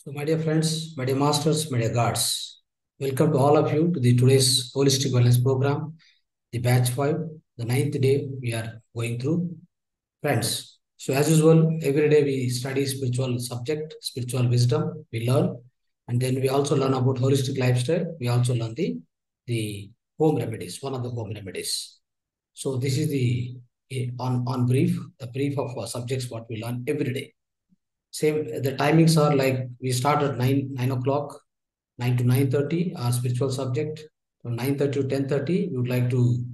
So, my dear friends, my dear masters, my dear guards, welcome to all of you to the today's holistic wellness program, the batch 5, the ninth day we are going through. Friends, so as usual, every day we study spiritual subject, spiritual wisdom, we learn, and then we also learn about holistic lifestyle. We also learn the home remedies, one of the home remedies. So this is on brief, the brief of subjects what we learn every day. Same, the timings are like we start at 9 o'clock, 9 to 9:30, our spiritual subject. From 9:30 to 10:30, we would like to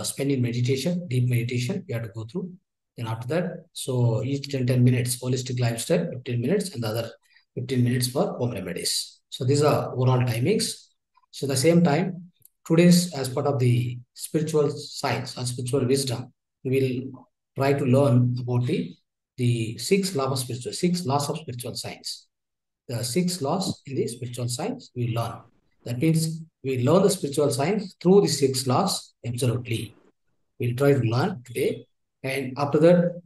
spend in meditation, deep meditation. We have to go through. Then after that, so each 10 minutes, holistic lifestyle, 15 minutes, and the other 15 minutes for home remedies. So these are overall timings. So the same time, today's as part of the spiritual science or spiritual wisdom, we will try to learn about the six laws of spiritual science. The six laws in the spiritual science we learn. That means we learn the spiritual science through the six laws absolutely. We'll try to learn today. And after that,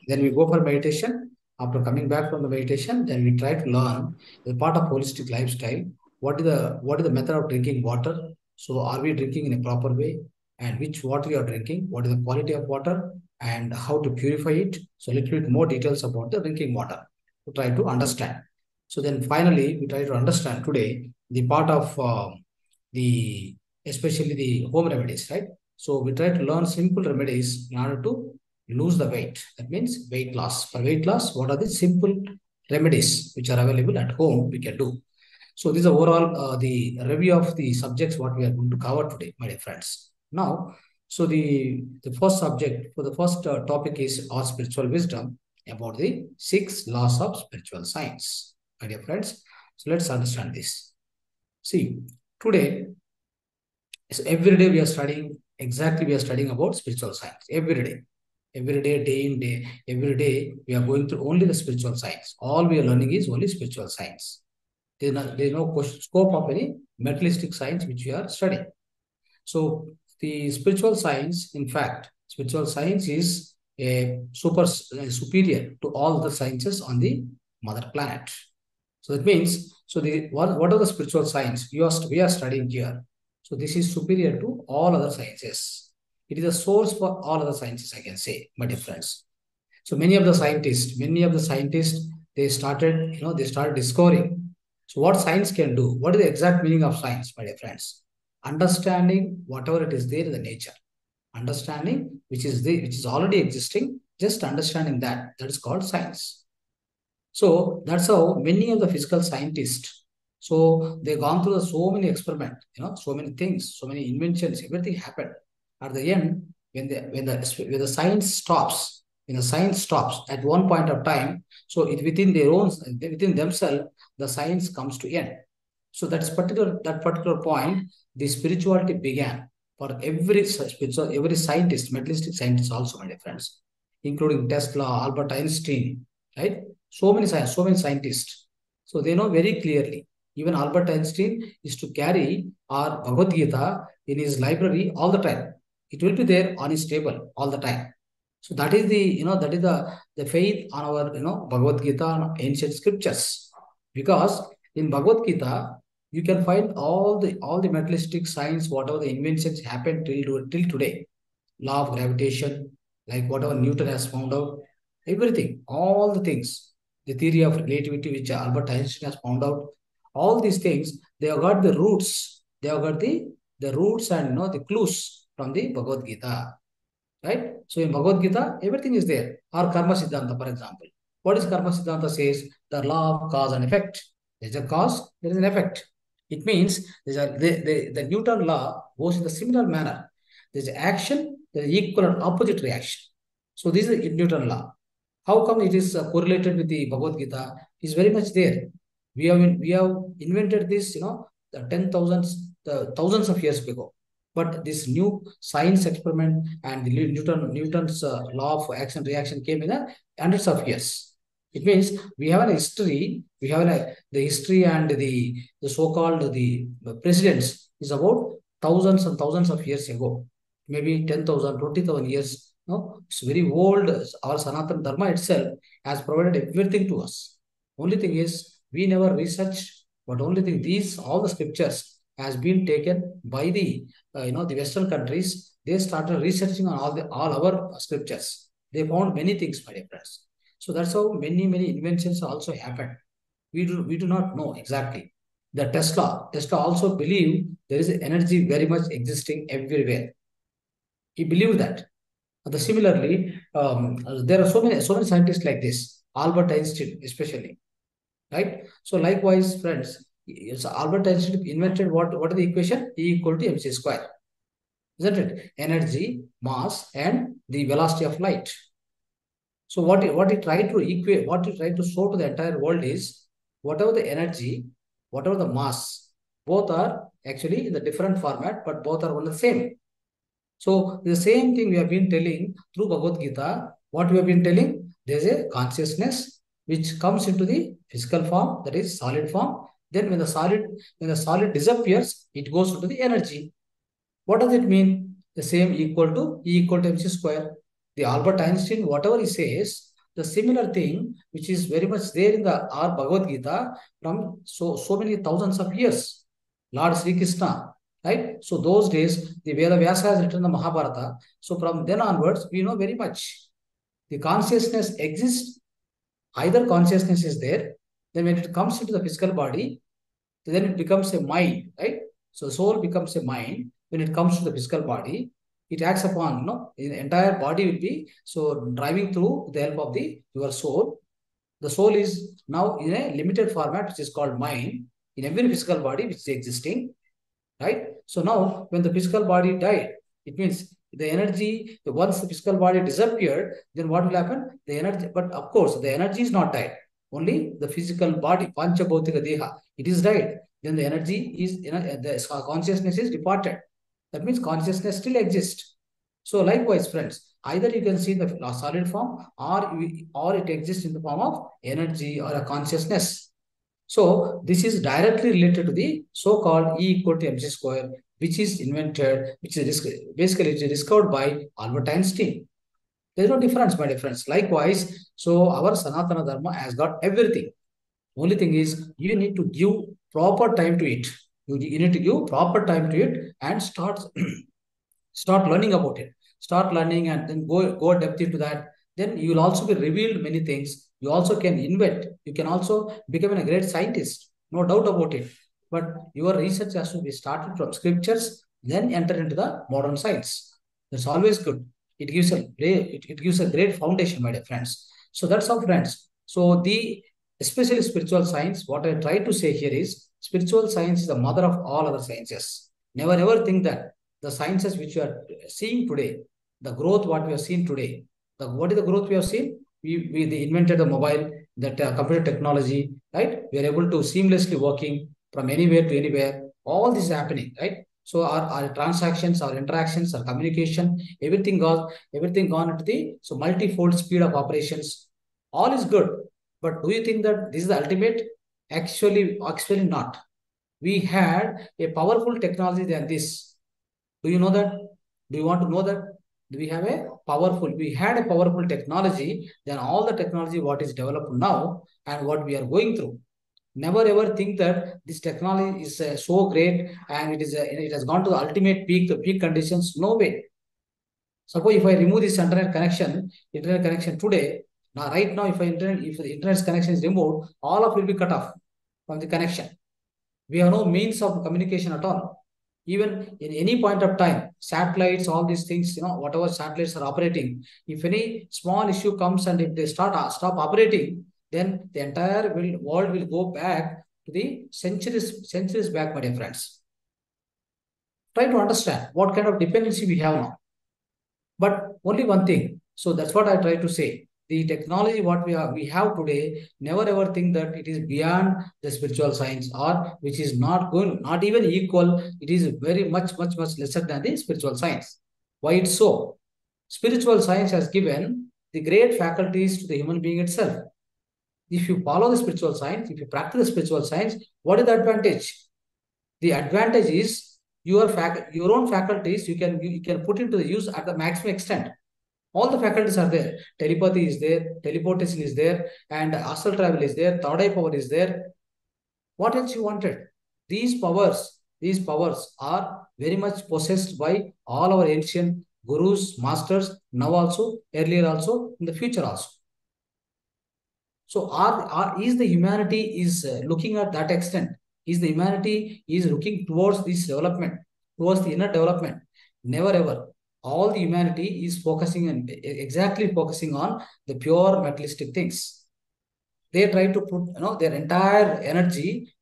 then we go for meditation. After coming back from the meditation, then we try to learn the part of holistic lifestyle. What is the method of drinking water? So are we drinking in a proper way? And which water you are drinking? What is the quality of water? And how to purify it? So a little bit more details about the drinking water to try to understand. So then finally, we try to understand today the part of the especially the home remedies, right? So we try to learn simple remedies in order to lose the weight. That means weight loss. For weight loss, what are the simple remedies which are available at home we can do? So this is overall the review of the subjects what we are going to cover today, my dear friends. Now, so the first subject for the first topic is our spiritual wisdom about the six laws of spiritual science, my dear friends. So let's understand this. See, today, so every day we are studying, exactly we are studying about spiritual science. Every day, day in, day, every day we are going through only the spiritual science. All we are learning is only spiritual science. There's no scope of any materialistic science which we are studying. So the spiritual science, in fact, spiritual science is a superior to all the sciences on the mother planet. So that means, so what are the spiritual science we are studying here? So this is superior to all other sciences. It is a source for all other sciences, I can say, my dear friends. So many of the scientists, they started discovering. So what science can do? What is the exact meaning of science, my dear friends? Understanding whatever it is there in the nature. Understanding which is already existing, just understanding that is called science. So that's how many of the physical scientists, so they've gone through so many experiments, so many things, so many inventions, everything happened. At the end, when the science stops, when the science stops at one point of time, so it within themselves, the science comes to end. So that particular point, the spirituality began for every scientist, materialistic scientist also, my dear friends, including Tesla, Albert Einstein, right? So many scientists. So they know very clearly. Even Albert Einstein is to carry our Bhagavad Gita in his library all the time. It will be there on his table all the time. So that is the faith on our Bhagavad Gita and ancient scriptures. Because in Bhagavad Gita, you can find all the materialistic science, whatever the inventions happened till today. Law of gravitation, like whatever Newton has found out, everything, all the things, the theory of relativity which Albert Einstein has found out, all these things, they have got the roots. They have got the roots and the clues from the Bhagavad Gita. Right? So in Bhagavad Gita, everything is there. Or Karma Siddhanta, for example. What is Karma Siddhanta says? The law of cause and effect. There's a cause, there is an effect. It means the Newton law goes in the similar manner. There's action, there's equal and opposite reaction. So this is Newton law. How come it is correlated with the Bhagavad Gita? Is very much there. We have invented this, the 10,000s, the thousands of years ago. But this new science experiment and the Newton's law of action reaction came in hundreds of years. It means we have a history. We have the history and the so-called the presidents is about thousands and thousands of years ago, maybe 10,000, 20,000 years. No, it's very old. Our Sanatana Dharma itself has provided everything to us. Only thing is we never research, but only thing, all the scriptures has been taken by the the Western countries. They started researching on all our scriptures. They found many things, my dear friends. So that's how many inventions also happened. We do not know exactly. The Tesla also believed there is energy very much existing everywhere. He believed that. Similarly, there are so many scientists like this. Albert Einstein, especially, right? So likewise, friends, Albert Einstein invented what is the equation? E equal to mc square, isn't it? Energy, mass, and the velocity of light. So what he tried to equate, what he tried to show to the entire world is whatever the energy, whatever the mass, both are actually in the different format, but both are one the same. So the same thing we have been telling through Bhagavad Gita. What we have been telling, there is a consciousness which comes into the physical form, that is solid form. Then when the solid disappears, it goes into the energy. What does it mean? The same equal to E equal to mc square. The Albert Einstein, whatever he says, the similar thing which is very much there in the our Bhagavad Gita from so many thousands of years. Lord Sri Krishna, right? So those days, the Veda Vyasa has written the Mahabharata. So from then onwards, we know very much. The consciousness exists. Either consciousness is there, then when it comes into the physical body, then it becomes a mind, right? So soul becomes a mind. When it comes to the physical body, it acts upon, the entire body will be so driving through the help of your soul. The soul is now in a limited format, which is called mind, in every physical body which is existing, right? So now when the physical body died, it means the energy, once the physical body disappeared, then what will happen? The energy, but of course, the energy is not died. Only the physical body, Pancha Bhautika Deha, it is died. Then the energy is, the consciousness is departed. That means consciousness still exists. So likewise, friends, either you can see the solid form or it exists in the form of energy or a consciousness. So this is directly related to the so-called E equal to mc square, which is invented, basically it is discovered by Albert Einstein. There is no difference, my dear friends. Likewise, so our Sanatana Dharma has got everything. Only thing is you need to give proper time to it. You need to give proper time to it and start learning about it. Start learning and then go depth into that. Then you will also be revealed many things. You also can invent. You can also become a great scientist. No doubt about it. But your research has to be started from scriptures, then enter into the modern science. That's always good. It gives a great foundation, my dear friends. So that's all, friends. So the especially spiritual science, what I try to say here is spiritual science is the mother of all other sciences. Never ever think that the sciences which you are seeing today, the growth what we have seen today, what is the growth we have seen? They invented the mobile, that computer technology, right? We are able to seamlessly working from anywhere to anywhere. All this is happening, right? So our transactions, our interactions, our communication, everything gone into the multi-fold speed of operations. All is good, but do you think that this is the ultimate? Actually not. We had a powerful technology than this. Do you know that? Do you want to know that? We had a powerful technology than all the technology what is developed now and what we are going through. Never ever think that this technology is so great and it has gone to the ultimate peak, the peak conditions. No way. Suppose if I remove this internet connection today, right now, if the internet connection is removed, all of it will be cut off from the connection. We have no means of communication at all. Even in any point of time, satellites, all these things, whatever satellites are operating, if any small issue comes and if they stop operating, then the entire world will go back to the centuries back, my dear friends. Try to understand what kind of dependency we have now. But only one thing. So that's what I try to say. The technology what we have today, never ever think that it is beyond the spiritual science or which is not even equal. It is very much lesser than the spiritual science. Why it's so? Spiritual science has given the great faculties to the human being itself. If you follow the spiritual science, if you practice the spiritual science, what is the advantage? The advantage is your own faculties you can put into the use at the maximum extent. All the faculties are there. Telepathy is there, teleportation is there, and astral travel is there, third eye power is there. What else you wanted? These powers are very much possessed by all our ancient gurus, masters, now also, earlier also, in the future also. So is the humanity is looking at that extent? Is the humanity is looking towards this development, towards the inner development? Never ever. All the humanity is focusing and exactly focusing on the pure materialistic things. They try to put their entire energy,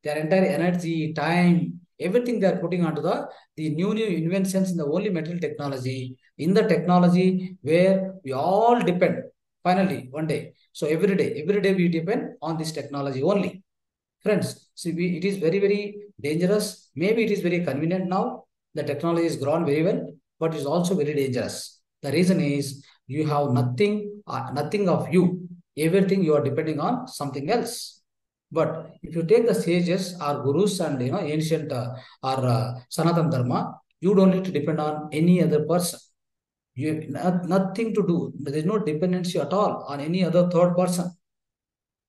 time, everything they are putting onto the new inventions in the only material technology, in the technology where we all depend finally one day. So every day we depend on this technology only. Friends, see, it is very, very dangerous. Maybe it is very convenient now. The technology has grown very well, but it's also very dangerous. The reason is you have nothing of you. Everything you are depending on something else. But if you take the sages or gurus and ancient or Sanatan Dharma, you don't need to depend on any other person. You have nothing to do. There is no dependency at all on any other third person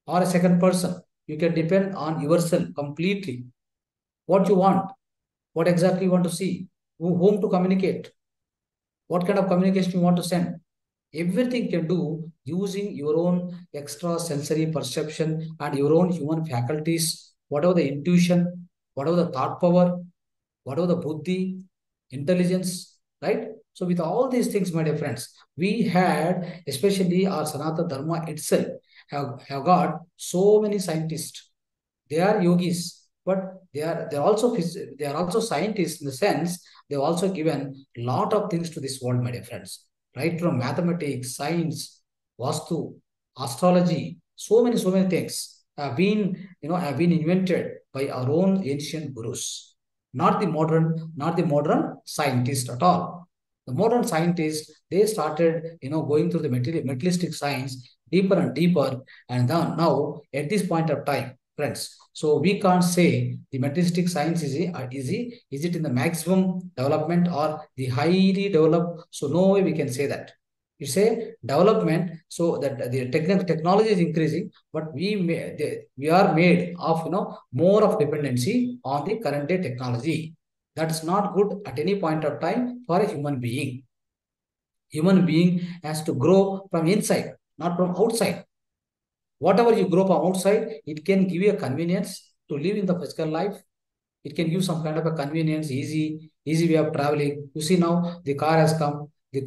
or a second person. You can depend on yourself completely. What you want, what exactly you want to see, whom to communicate, what kind of communication you want to send. Everything can do using your own extra sensory perception and your own human faculties, whatever the intuition, whatever the thought power, whatever the buddhi, intelligence, right? So with all these things, my dear friends, we had, especially our Sanatana Dharma itself, have got so many scientists. They are yogis, but they are also scientists in the sense they've also given a lot of things to this world, my dear friends. Right from mathematics, science, vastu, astrology, so many things have been invented by our own ancient gurus, not the modern scientists at all. The modern scientists, they started going through the materialistic science deeper and deeper, and then now at this point of time, friends, so we can't say the materialistic science is it in the maximum development or the highly developed. So no way we can say that. You say development, so that the technology is increasing, but we are made of more of dependency on the current day technology. That's not good at any point of time for a human being. Human being has to grow from inside, not from outside. Whatever you grow from outside, it can give you a convenience to live in the physical life. It can give some kind of a convenience, easy way of traveling. You see now the car has come, the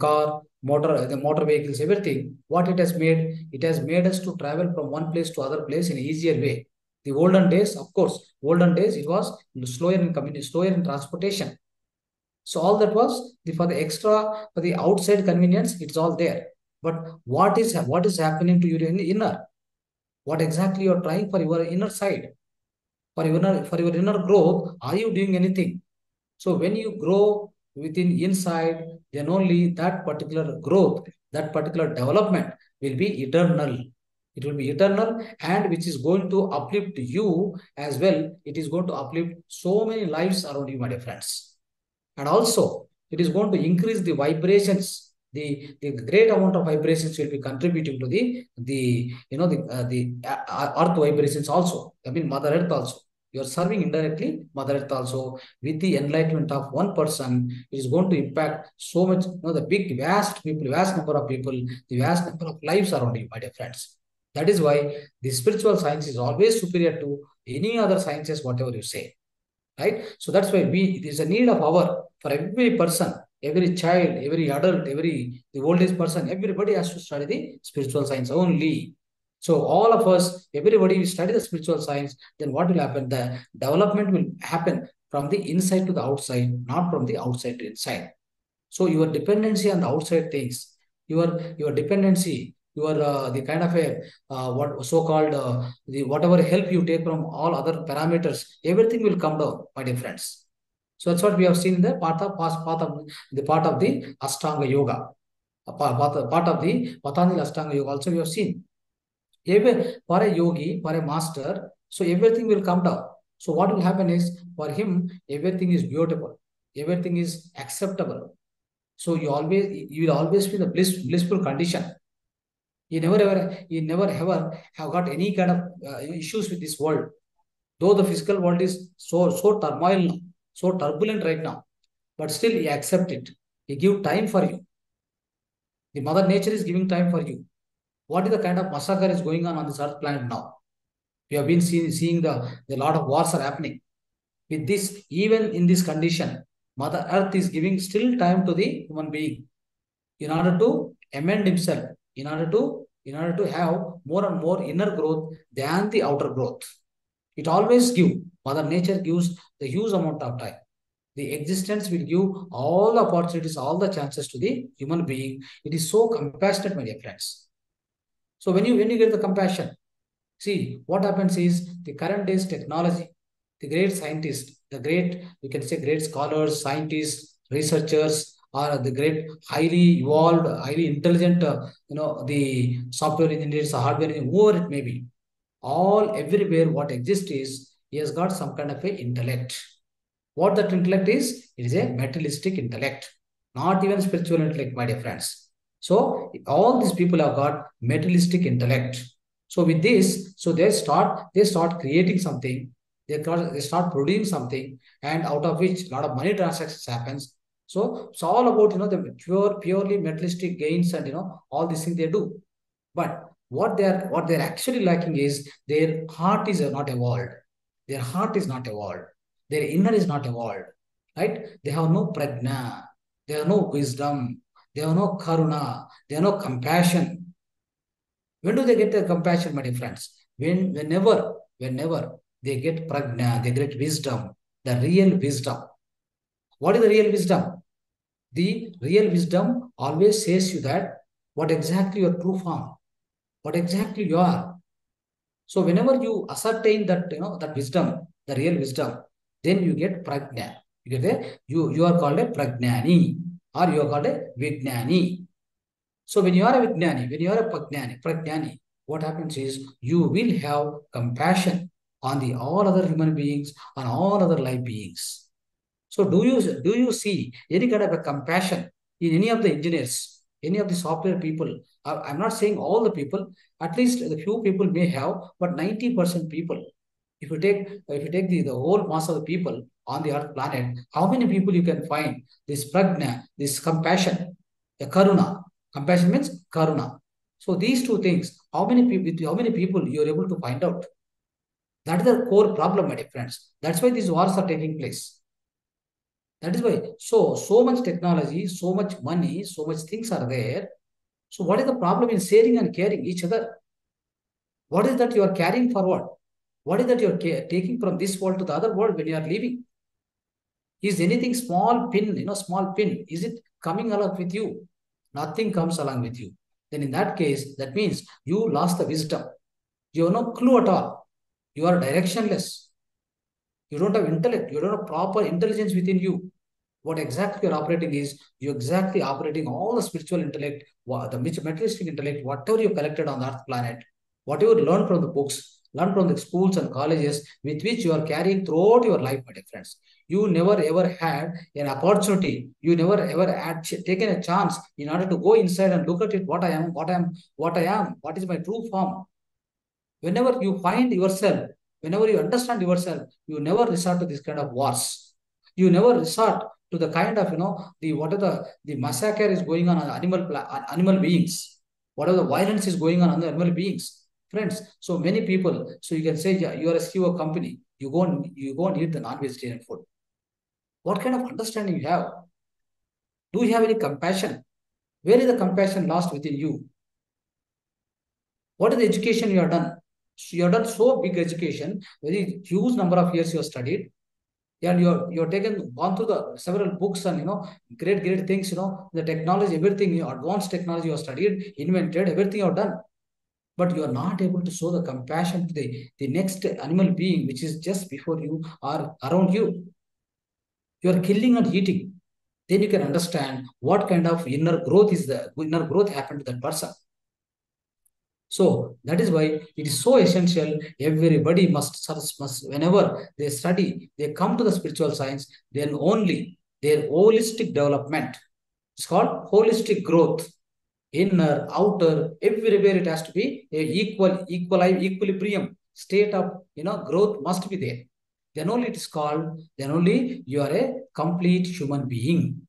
motor vehicles, everything. What it has made us to travel from one place to other place in an easier way. The olden days, of course, olden days it was slower in transportation. So all that was for the extra, for the outside convenience, it's all there. But what is happening to your inner? What exactly you're trying for your inner side? For your inner growth, are you doing anything? So when you grow within inside, then only that particular growth, that particular development will be eternal. It will be eternal, and which is going to uplift you as well. It is going to uplift so many lives around you, my dear friends. And also, it is going to increase the vibrations. The great amount of vibrations will be contributing to the earth vibrations also. I mean, Mother Earth also. You are serving indirectly Mother Earth also. With the enlightenment of one person, it is going to impact so much, the big, vast people, vast number of people, the vast number of lives around you, my dear friends. That is why the spiritual science is always superior to any other sciences, whatever you say. Right? So that's why it is a need of our, for every person, every child, every adult, the oldest person, everybody has to study the spiritual science only. So all of us, everybody will study the spiritual science, then what will happen? The development will happen from the inside to the outside, not from the outside to inside. So your dependency on the outside things, your dependency, your the kind of a what so-called the whatever help you take from all other parameters, everything will come down, my dear friends. So that's what we have seen in the part of the Ashtanga Yoga, part of the Patanjali Ashtanga Yoga. Also, we have seen for a yogi, for a master, so everything will come down. So what will happen is for him, everything is beautiful, everything is acceptable. So you will always be the blissful condition. You never ever have got any kind of issues with this world. Though the physical world is so turmoil now, so turbulent right now, but still he accept it. He give time for you. The Mother Nature is giving time for you. What is the kind of massacre is going on this Earth planet now? We have been seeing the lot of wars are happening. With this, even in this condition, Mother Earth is giving still time to the human being in order to amend himself, in order to have more and more inner growth than the outer growth. It always give. Mother Nature gives the huge amount of time. The existence will give all the opportunities, all the chances to the human being. It is so compassionate, my dear friends. So when you get the compassion, see what happens is the current day's technology, the great scientists, the great, we can say great scholars, scientists, researchers, or the great highly evolved, highly intelligent, the software engineers, hardware engineers, whoever it may be, all everywhere what exists is he has got some kind of a intellect. What that intellect is, it is a materialistic intellect, not even spiritual intellect, my dear friends. So all these people have got materialistic intellect. So with this, so they start creating something, they start producing something, and out of which a lot of money transactions happens. So it's all about the purely materialistic gains and all these things they do. But what they're actually lacking is their heart is not evolved. Their heart is not evolved. Their inner is not evolved. Right? They have no prajna. They have no wisdom. They have no karuna. They have no compassion. When do they get the compassion, my dear friends? Whenever they get prajna, they get wisdom, the real wisdom. What is the real wisdom? The real wisdom always says you that what exactly your true form, what exactly you are. So whenever you ascertain that that wisdom, the real wisdom, then you get prajna. You get you are called a prajnani, or you are called a vijnani. So when you are a vijnani, when you are a prajnani, what happens is you will have compassion on the all other human beings, on all other life beings. So do you see any kind of a compassion in any of the engineers, any of the software people? I'm not saying all the people, at least the few people may have, but 90% people. If you take the whole mass of the people on the earth planet, how many people you can find this prajna, this compassion, the karuna? Compassion means karuna. So these two things, how many people you are able to find out? That is the core problem, my dear friends. That's why these wars are taking place. That is why. So much technology, so much money, so much things are there. So what is the problem in sharing and caring each other? What is that you are carrying forward? What is that you are taking from this world to the other world when you are leaving? Is anything small pin, small pin, is it coming along with you? Nothing comes along with you. Then in that case, that means you lost the wisdom. You have no clue at all. You are directionless. You don't have intellect. You don't have proper intelligence within you. What exactly you're operating is you're exactly operating all the spiritual intellect, the materialistic intellect, whatever you collected on the earth planet, whatever you learned from the books, learned from the schools and colleges, with which you are carrying throughout your life, my dear friends. You never ever had an opportunity. You never ever had taken a chance in order to go inside and look at it, what I am, what is my true form. Whenever you find yourself, whenever you understand yourself, you never resort to this kind of wars. You never resort to the kind of the what are the massacre is going on animal beings. Whatever the violence is going on the animal beings, friends. So many people. So you can say, yeah, you are a CEO company. You go and eat the non-vegetarian food. What kind of understanding you have? Do you have any compassion? Where is the compassion lost within you? What is the education you have done? You have done so big education, very huge number of years you have studied, and you're taken gone through the several books and great things, the technology, everything, advanced technology you have studied, invented, everything you have done. But you are not able to show the compassion to the next animal being which is just before you or around you. You are killing and eating. Then you can understand what kind of inner growth happened to that person. So that is why it is so essential. Everybody must whenever they study, they come to the spiritual science, then only their holistic development. It's called holistic growth. Inner, outer, everywhere it has to be a equilibrium. state of, growth must be there. Then only it is called, then only you are a complete human being.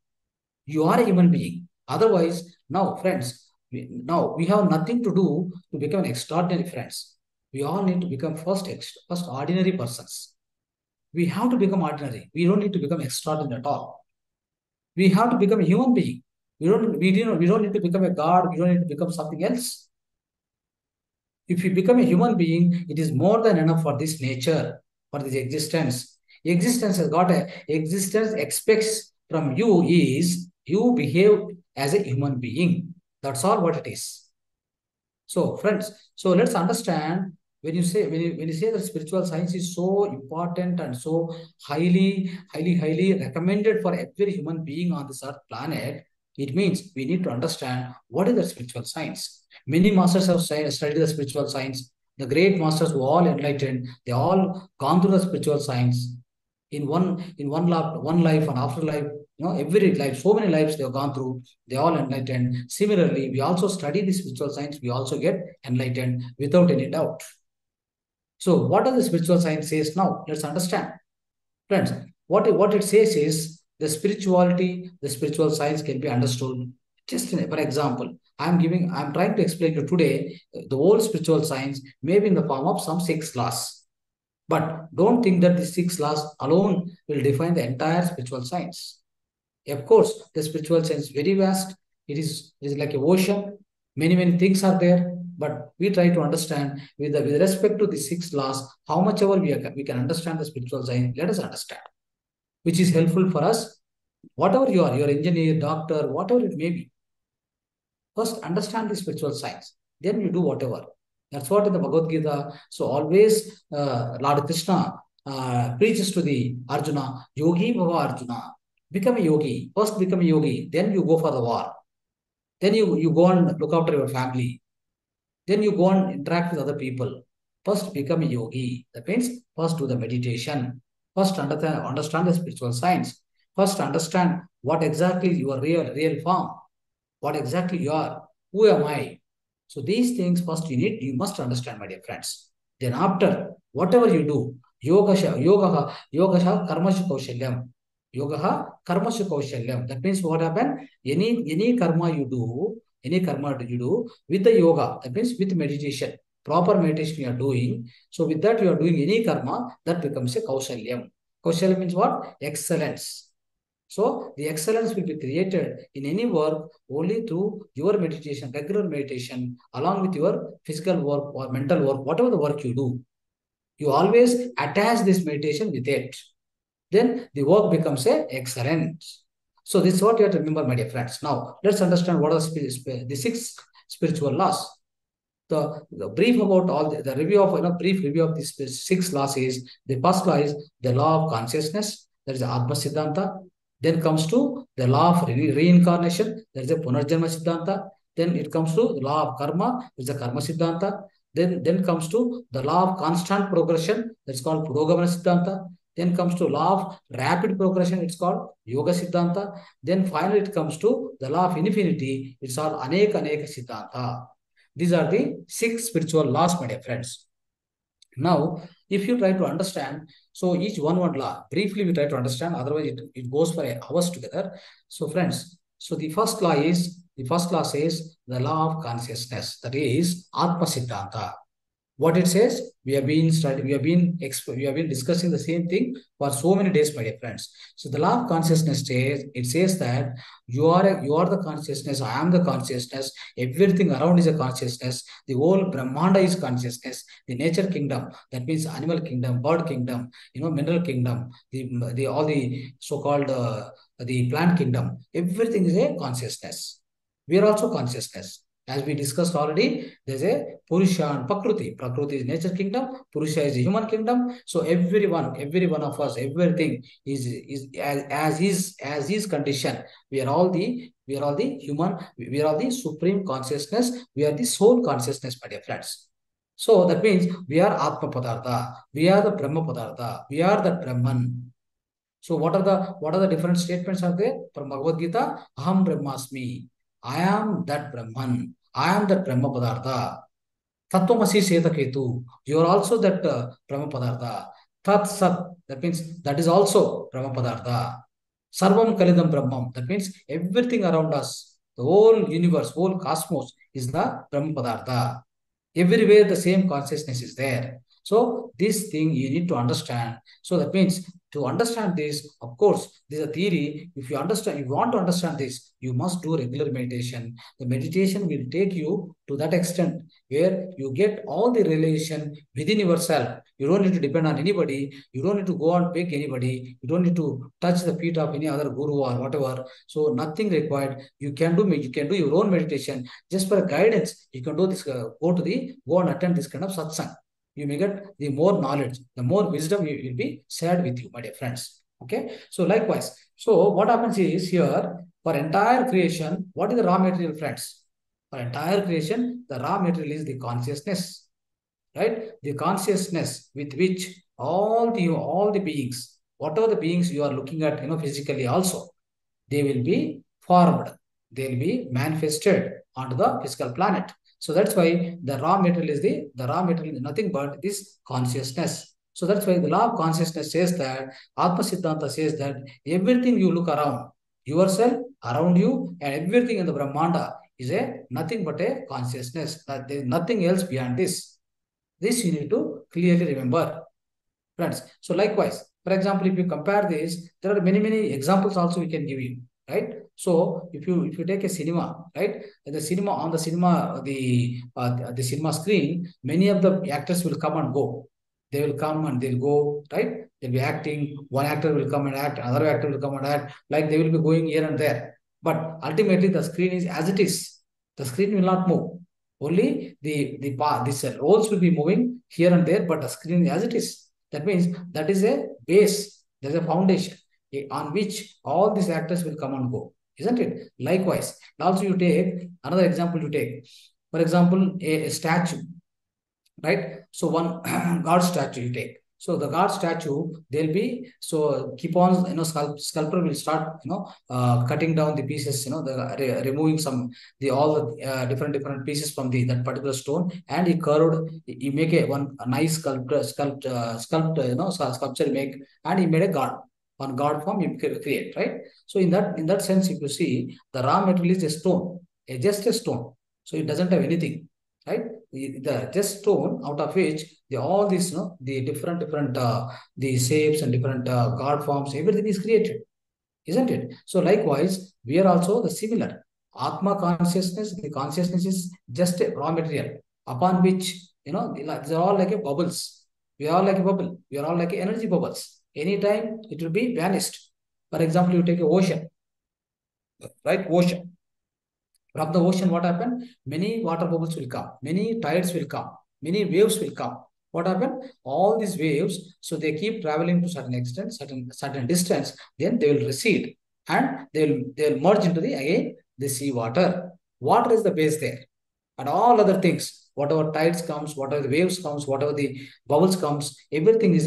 You are a human being. Otherwise, now, friends, now we have nothing to do to become an extraordinary friends. We all need to become first ordinary persons. We have to become ordinary. We don't need to become extraordinary at all. We have to become a human being. We don't need to become a god. We don't need to become something else. If you become a human being, it is more than enough for this nature, for this existence. Existence has got a existence expects from you is you behave as a human being. That's all what it is. So, friends, so let's understand when you say that spiritual science is so important and so highly recommended for every human being on this earth planet, it means we need to understand what is the spiritual science. Many masters have studied the spiritual science. The great masters who all enlightened, they all gone through the spiritual science in one life and afterlife. Every life, so many lives they have gone through, they all enlightened. Similarly, we also study the spiritual science, we also get enlightened without any doubt. So, what does the spiritual science says now? Let's understand. Friends, what it says is the spiritual science can be understood. Just for example, I'm trying to explain to you today the whole spiritual science, maybe in the form of some 6 laws. But don't think that the 6 laws alone will define the entire spiritual science. Of course, the spiritual science is very vast. It is like an ocean. Many things are there. But we try to understand with respect to the 6 laws, how much ever we can understand the spiritual science, let us understand, which is helpful for us. Whatever you're engineer, doctor, whatever it may be. First, understand the spiritual science. Then you do whatever. That's what in the Bhagavad Gita. So always Lord Krishna preaches to the Arjuna, Yogi Bhava Arjuna. Become a yogi. First become a yogi. Then you go for the war. Then you go and look after your family. Then you go and interact with other people. First become a yogi. That means first do the meditation. First understand the spiritual science. First understand what exactly your real form. What exactly you are. Who am I? So these things first you must understand, my dear friends. Then after, whatever you do, yoga karmashu kaushalyam. Yoga karmashu kaushalyam. That means what happened? Any karma you do, with the yoga, that means with meditation, proper meditation you are doing. So with that you are doing any karma, that becomes a kaushalyam. Kaushalyam means what? Excellence. So the excellence will be created in any work only through your meditation, regular meditation, along with your physical work or mental work, whatever the work you do. You always attach this meditation with it. Then the work becomes excellent. So this is what you have to remember, my dear friends. Now, let's understand what are the 6 spiritual laws. The brief about all the review of, brief review of these 6 laws is, the first law is the law of consciousness, that is Atma Siddhanta. Then comes to the law of reincarnation, that is a Punarjanma Siddhanta. Then it comes to the law of karma, which is the Karma Siddhanta. Then comes to the law of constant progression, that's called Purogamana Siddhanta. Then comes to law of rapid progression, it's called Yoga Siddhanta. Then finally it comes to the law of infinity, it's called Aneka Siddhanta. These are the 6 spiritual laws, my dear friends. Now, if you try to understand, so each one law, briefly we try to understand, otherwise it goes for hours together. So friends, so the first law says the law of consciousness, that is Atma Siddhanta. What it says, we have been discussing the same thing for so many days, my dear friends. So the law of consciousness says that you are the consciousness, I am the consciousness, everything around is a consciousness, the whole Brahmanda is consciousness, the nature kingdom, that means animal kingdom, bird kingdom, mineral kingdom, the all the so-called the plant kingdom, everything is a consciousness. We are also consciousness. As we discussed already, there's a Purusha and Prakriti. Prakriti is nature kingdom, Purusha is the human kingdom. So every one of us, everything is as is condition. We are all the human, we are all the supreme consciousness, we are the soul consciousness, my dear friends. So that means we are Atma Padartha, we are the Brahma Padartha, we are the Brahman. So what are the different statements are there? From Bhagavad Gita, Aham Brahmasmi. I am that Brahman. I am that Brahma Padartha. Tattvamasi Setaketu. You are also that Brahma Padartha. Tat Sat. That means that is also Brahma Padartha. Sarvam Kalidam Brahmam. That means everything around us, the whole universe, whole cosmos is the Brahma Padartha. Everywhere the same consciousness is there. So this thing you need to understand. So that means to understand this, of course, this is a theory. If you understand, you want to understand this, you must do regular meditation. The meditation will take you to that extent where you get all the relation within yourself. You don't need to depend on anybody. You don't need to go and beg anybody. You don't need to touch the feet of any other guru or whatever. So nothing required. You can do your own meditation just for guidance. You can do this. Go and attend this kind of satsang. You may get the more knowledge, the more wisdom will be shared with you, my dear friends. Okay. So likewise. So what happens is here for entire creation, what is the raw material, friends? For entire creation, the raw material is the consciousness, right? The consciousness with which all the beings, whatever the beings you are looking at, physically also, they will be formed, they will be manifested onto the physical planet. So that's why the raw material is nothing but this consciousness. So that's why the law of consciousness says that, Atma Siddhanta says that everything you look around, yourself, around you, and everything in the Brahmanda is a nothing but a consciousness. That there is nothing else beyond this. This you need to clearly remember, friends. So likewise, for example, if you compare this, there are many examples also we can give you, right? So if you take a cinema, right, the cinema screen, many of the actors will come and go. They will come and they'll go, right? They'll be acting. One actor will come and act, another actor will come and act. Like they will be going here and there. But ultimately, the screen is as it is. The screen will not move. Only these roles will be moving here and there, but the screen is as it is. That means that is a base, there's a foundation on which all these actors will come and go, isn't it? Likewise, also you take another example. You take, for example, a statue, right? So one God statue you take. So the God statue, they'll be so keep on, sculptor will start, cutting down the pieces, removing the all the different pieces from that particular stone, and he curved, he make a nice sculpture make, and he made a God. One God form he create, right? So in that sense, if you see, the raw material is a stone, just a stone. So it doesn't have anything, right? The just stone out of which all these, the different the shapes and different god forms, everything is created, isn't it? So likewise, we are also the similar Atma consciousness. The consciousness is just a raw material upon which, they're all like a bubbles. We are all like a bubble. We are all like energy bubbles. Anytime it will be vanished. For example, you take a ocean, right? Ocean. From the ocean, what happened? Many water bubbles will come, many tides will come, many waves will come. What happened? All these waves, so they keep traveling to certain extent, certain distance, then they will recede and they'll merge into the sea water. Water is the base there, and all other things, whatever tides comes, whatever the waves comes, whatever the bubbles comes, everything is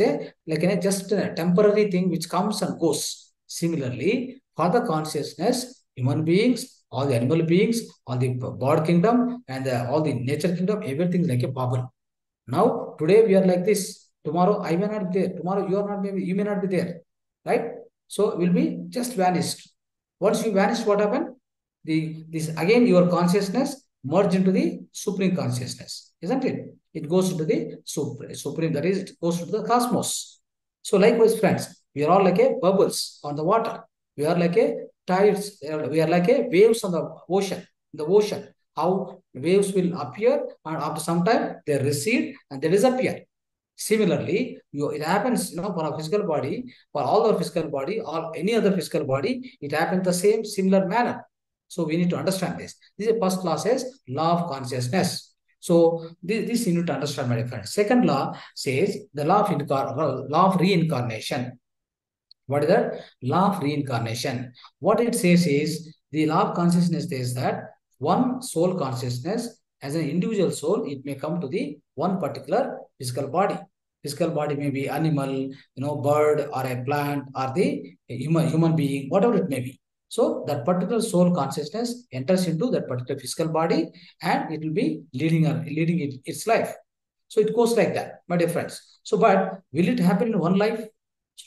just a temporary thing which comes and goes. Similarly, for the consciousness, human beings, all the animal beings, all the bird kingdom, and all the nature kingdom, everything is like a bubble. Now, today we are like this. Tomorrow I may not be there. Tomorrow you are not, maybe you may not be there, right? So will be just vanished. Once you vanish, what happened? This again your consciousness merge into the supreme consciousness, isn't it? It goes into the supreme. That is, it goes to the cosmos. So likewise, friends, we are all like a bubbles on the water. We are like a tides. We are like a waves on the ocean. The ocean, how waves will appear and after some time they recede and they disappear. Similarly, it happens, for our physical body, for all our physical body or any other physical body, it happens the same similar manner. So we need to understand this. This is first law says law of consciousness. So this you need to understand, my friends. Second law says the law of reincarnation. What is that? Law of reincarnation. What it says is the law of consciousness says that one soul consciousness, as an individual soul, it may come to the one particular physical body. Physical body may be animal, bird or a plant or the human being, whatever it may be. So that particular soul consciousness enters into that particular physical body and it will be leading its life. So it goes like that, my dear friends. So, but will it happen in one life?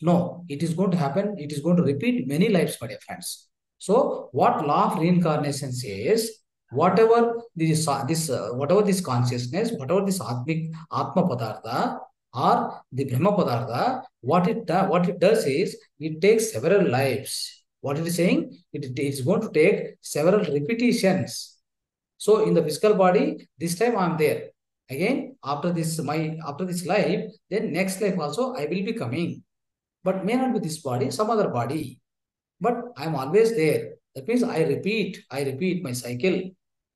No, it is going to happen. It is going to repeat many lives, my dear friends. So, what law of reincarnation says, whatever this consciousness, whatever this atma padartha or the brahma padartha, what it does is it takes several lives. What it is saying, it is going to take several repetitions. So in the physical body, this time I'm there. Again, after this life, then next life also I will be coming. But may not be this body, some other body. But I'm always there. That means I repeat my cycle.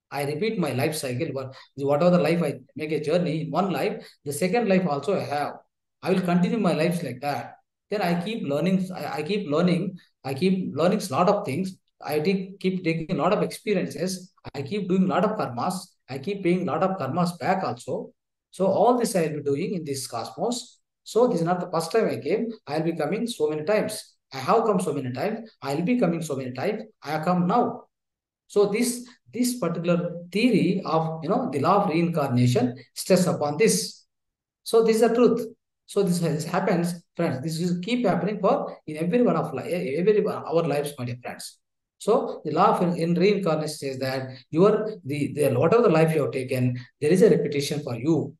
I repeat my life cycle. But whatever the life I make a journey in one life, the second life also I have. I will continue my lives like that. Then I keep learning. I keep learning. I keep learning a lot of things. Keep taking a lot of experiences. I keep doing a lot of karmas. I keep paying a lot of karmas back also. So all this I will be doing in this cosmos. So this is not the first time I came. I will be coming so many times. I have come so many times. I will be coming so many times. I have come now. So this particular theory of the law of reincarnation stress upon this. So this is the truth. So this happens, friends. This will keep happening for in every one of every one of our lives, my dear friends. So the law of in reincarnation says that the whatever the life you have taken, there is a repetition for you.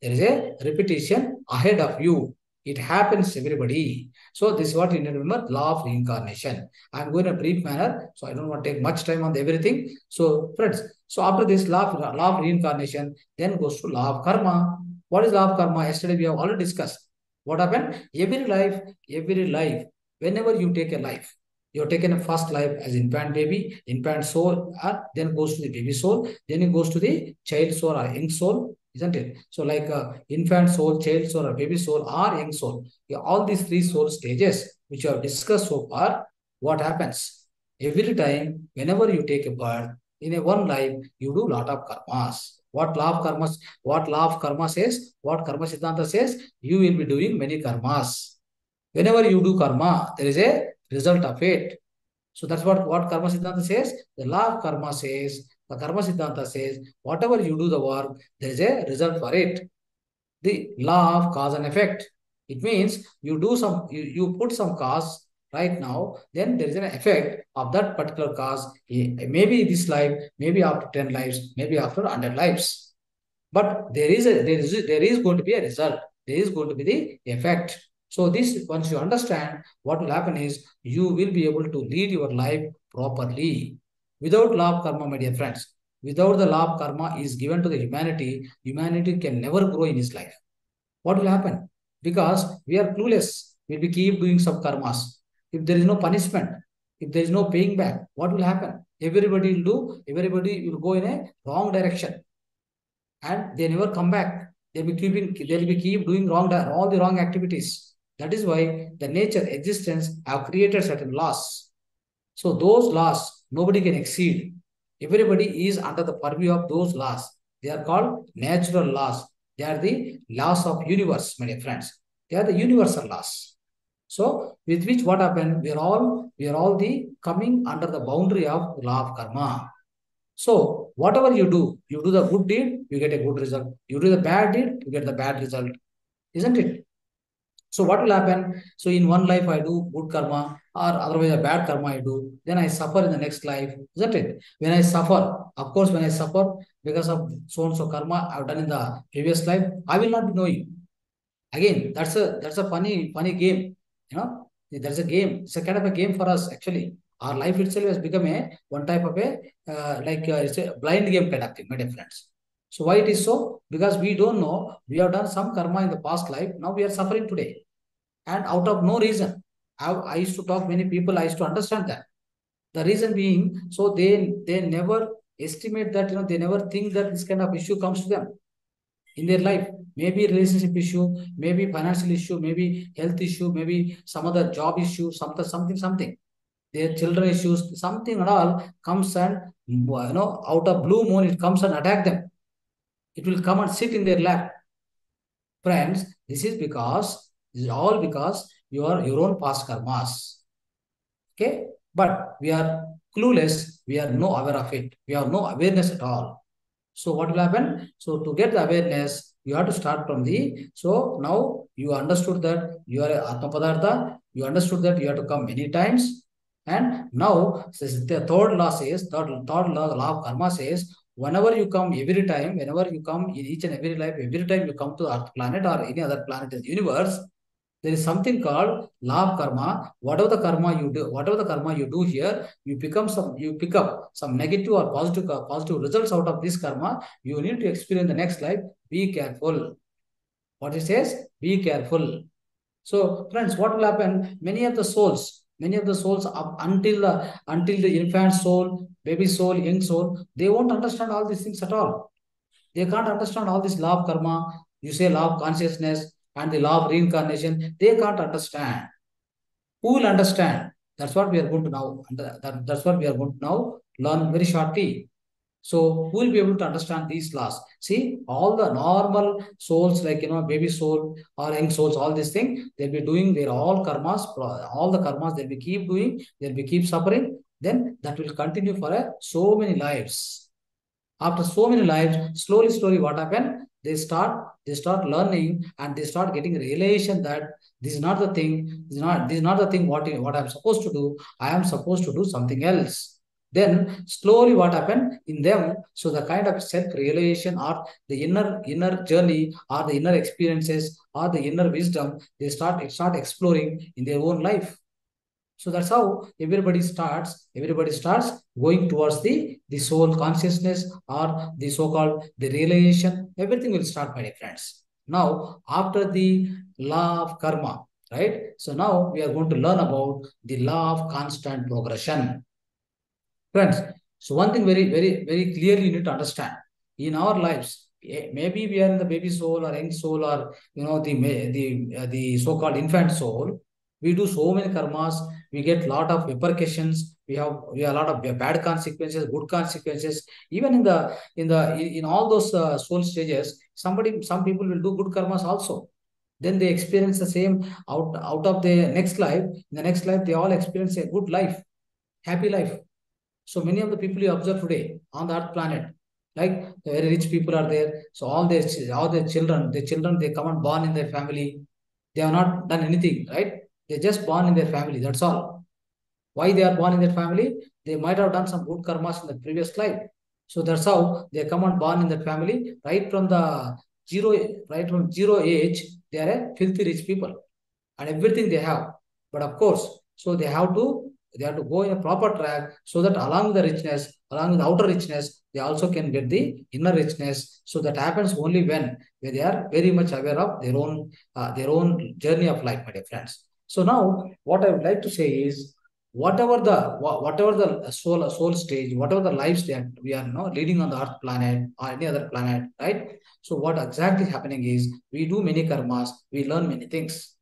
There is a repetition ahead of you. It happens to everybody. So this is what you need to remember, law of reincarnation. I'm going in a brief manner, so I don't want to take much time on everything. So friends, so after this law of reincarnation, then goes to law of karma. What is law of karma? Yesterday we have already discussed. What happened? Every life, whenever you take a life, you're taken a first life as infant baby, infant soul, then goes to the baby soul, then it goes to the child soul or young soul, isn't it? So like infant soul, child soul, or baby soul, or young soul. Yeah, all these three soul stages which you have discussed so far, what happens? Every time, whenever you take a birth, in a one life, you do lot of karmas. What law of karma says, what karma siddhanta says, you will be doing many karmas. Whenever you do karma, there is a result of it. So that's what Karma Siddhanta says. The law of karma says, the Karma Siddhanta says, whatever you do the work, there is a result for it. The law of cause and effect. It means you put some cause right now, then there is an effect of that particular cause. Maybe this life, maybe after 10 lives, maybe after 100 lives. But there is going to be a result. There is going to be the effect. So this, once you understand, what will happen is you will be able to lead your life properly. Without law of karma, my dear friends, without the law of karma is given to the humanity can never grow in his life. What will happen? Because we are clueless. We keep doing some karmas. If there is no punishment, if there is no paying back, what will happen? Everybody will go in a wrong direction and they never come back. They'll be keep doing all the wrong activities. That is why the nature existence have created certain laws. So those laws nobody can exceed. Everybody is under the purview of those laws. They are called natural laws. They are the laws of universe, my dear friends. They are the universal laws. So with which what happened? We are all the coming under the boundary of law of karma. So whatever you do the good deed, you get a good result. You do the bad deed, you get the bad result, isn't it? So what will happen? So in one life I do good karma, or otherwise a bad karma I do. Then I suffer in the next life, isn't it? When I suffer, of course, when I suffer because of so and so karma I've done in the previous life, I will not be knowing. Again, that's a funny game. You know, there's a game. It's a kind of a game for us actually. Our life itself has become a one type of a it's a blind game kind of thing, my dear friends. So why it is so? Because we don't know. We have done some karma in the past life. Now we are suffering today, and out of no reason. I used to talk many people. I used to understand that. The reason being, so they never estimate that they never think that this kind of issue comes to them in their life. Maybe relationship issue, maybe financial issue, maybe health issue, maybe some other job issue, something. Their children issues, something and all comes and out of blue moon it comes and attack them. It will come and sit in their lap. Friends, this is all because you are your own past karmas. Okay. but we are clueless. We are no aware of it. We have no awareness at all. So what will happen? So to get the awareness, you have to start from the, so now you understood that you are a Atma Padartha, you understood that you have to come many times. And now the third law says, third law of karma says, whenever you come every time, whenever you come in each and every life, every time you come to the Earth planet or any other planet in the universe, there is something called law of karma. Whatever the karma you do here, you pick up some negative or positive results out of this karma. You need to experience the next life. Be careful. What it says, be careful. So, friends, what will happen? Many of the souls up until the infant soul, baby soul, young soul, they won't understand all these things at all. They can't understand all this law of karma. You say law of consciousness and the law of reincarnation. They can't understand. Who will understand? That's what we are going to now. That's what we are going to now learn very shortly. So who will be able to understand these laws? See, all the normal souls, like baby soul or young souls, all these things, they'll be doing their all the karmas they'll be keep doing, they'll be keep suffering. Then that will continue for so many lives. After so many lives, slowly, what happened? They start learning and they start getting realization that this is not the thing, this is not the thing what I'm supposed to do. I am supposed to do something else. Then slowly what happened in them? So the kind of self-realization or the inner journey or the inner experiences or the inner wisdom, they start exploring in their own life. So that's how everybody starts going towards the soul consciousness or the so-called the realization. Everything will start, my dear friends. Now, after the law of karma, right? So now we are going to learn about the law of constant progression. Friends, so one thing very clearly you need to understand. In our lives, maybe we are in the baby soul or young soul or the so-called infant soul. We do so many karmas. We get lot of repercussions. We have a lot of bad consequences, good consequences. Even in all those soul stages, some people will do good karmas also. Then they experience the same out of the next life. In the next life, they all experience a good life, happy life. So many of the people you observe today on the Earth planet, like the very rich people are there. So all their children, they come and born in their family. They have not done anything, right? They just born in their family. That's all. Why they are born in their family? They might have done some good karmas in the previous life. So that's how they come and born in that family. Zero, right from zero age, they are a filthy rich people and everything they have. But of course, so they have to go in a proper track so that along with the richness, along with the outer richness, they also can get the inner richness. So that happens only when they are very much aware of their own journey of life, my dear friends. So now, what I would like to say is, whatever the soul stage, whatever the lives that we are now leading on the Earth planet or any other planet, right? So what exactly happening is we do many karmas, we learn many things.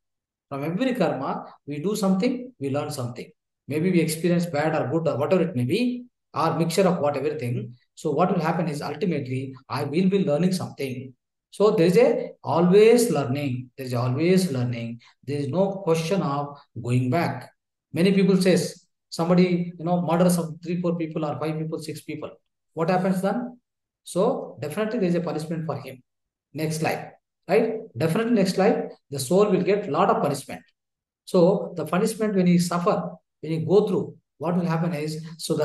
From every karma, we do something, we learn something. Maybe we experience bad or good or whatever it may be, or mixture of what everything. So what will happen is ultimately I will be learning something. So there is a always learning. There is always learning. There is no question of going back. Many people says somebody murders some 3 4 people or 5 people 6 people. What happens then? So definitely there is a punishment for him. Next life, right? Definitely next life the soul will get lot of punishment. So the punishment when you suffer, when you go through, what will happen is so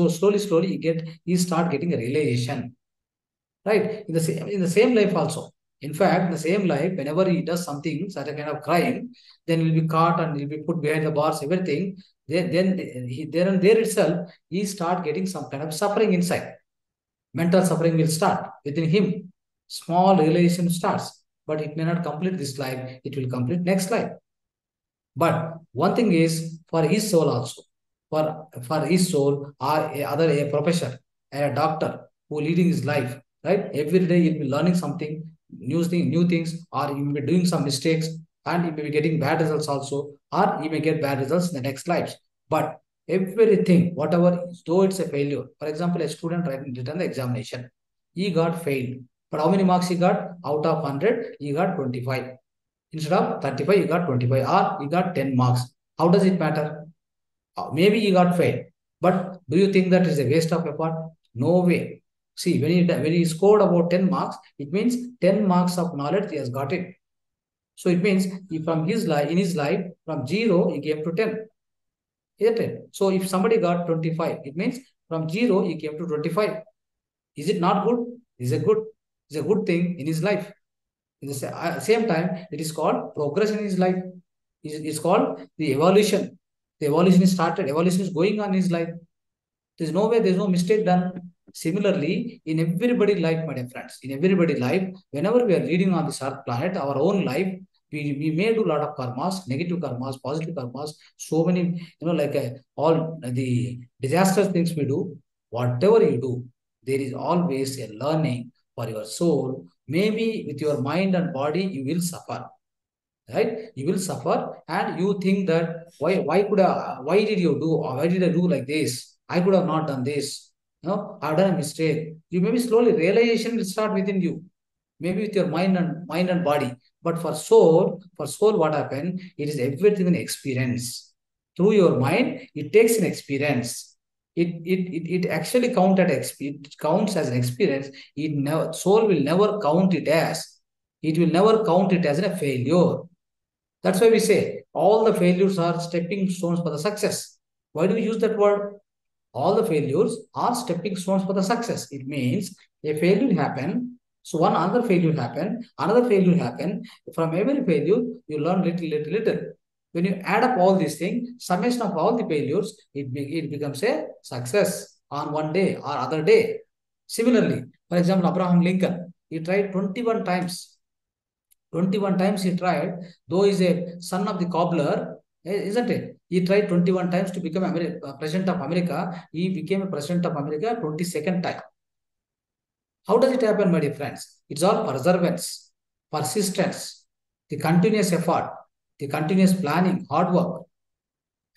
slowly you start getting a realization, right? In the same life also. In fact, the same life, whenever he does something, such a kind of crime, then he'll be caught and he'll be put behind the bars, everything. Then he there and there itself, he start getting some kind of suffering inside. Mental suffering will start within him. Small realization starts, but it may not complete this life, it will complete next life. But one thing is for his soul also, for his soul, or a professor, a doctor who leading his life, right? Every day he'll be learning something, new things, or he may be doing some mistakes, and he may be getting bad results also, or he may get bad results in the next lives. But everything, whatever, though it's a failure. For example, a student written the examination, he got failed. But how many marks he got? Out of 100, he got 25. Instead of 35, you got 25 or you got 10 marks. How does it matter? Maybe he got failed. But do you think that is a waste of effort? No way. See, when he scored about 10 marks, it means 10 marks of knowledge he has got it. So it means from his life, in his life, from 0, he came to 10. Isn't it? So if somebody got 25, it means from 0, he came to 25. Is it not good? It's a good thing in his life. In the same time, it is called progress in his life. It's called the evolution. The evolution is started. Evolution is going on in his life. There's no way, there's no mistake done. Similarly, in everybody's life, my dear friends, in everybody's life, whenever we are leading on this earth planet, our own life, we may do a lot of karmas, negative karmas, positive karmas, so many, like all the disastrous things we do. Whatever you do, there is always a learning for your soul. Maybe with your mind and body, you will suffer, right? You will suffer, and you think that why did you do, or why did I do like this? I could have not done this. I've done a mistake. You maybe slowly realization will start within you, maybe with your mind and body. But for soul, what happened? It is everything in experience. Through your mind, it takes an experience. It actually it counts as an experience. Soul will never count it as. It will never count it as a failure. That's why we say all the failures are stepping stones for the success. Why do we use that word? All the failures are stepping stones for the success. It means a failure happen, so one other failure happen, another failure happen. From every failure, you learn little. When you add up all these things, summation of all the failures, it becomes a success on one day or other day. Similarly, for example, Abraham Lincoln, he tried 21 times. 21 times he tried, though he's a son of the cobbler, isn't it? He tried 21 times to become president of America. He became a president of America 22nd time. How does it happen, my dear friends? It's all perseverance, persistence, the continuous effort, the continuous planning, hard work,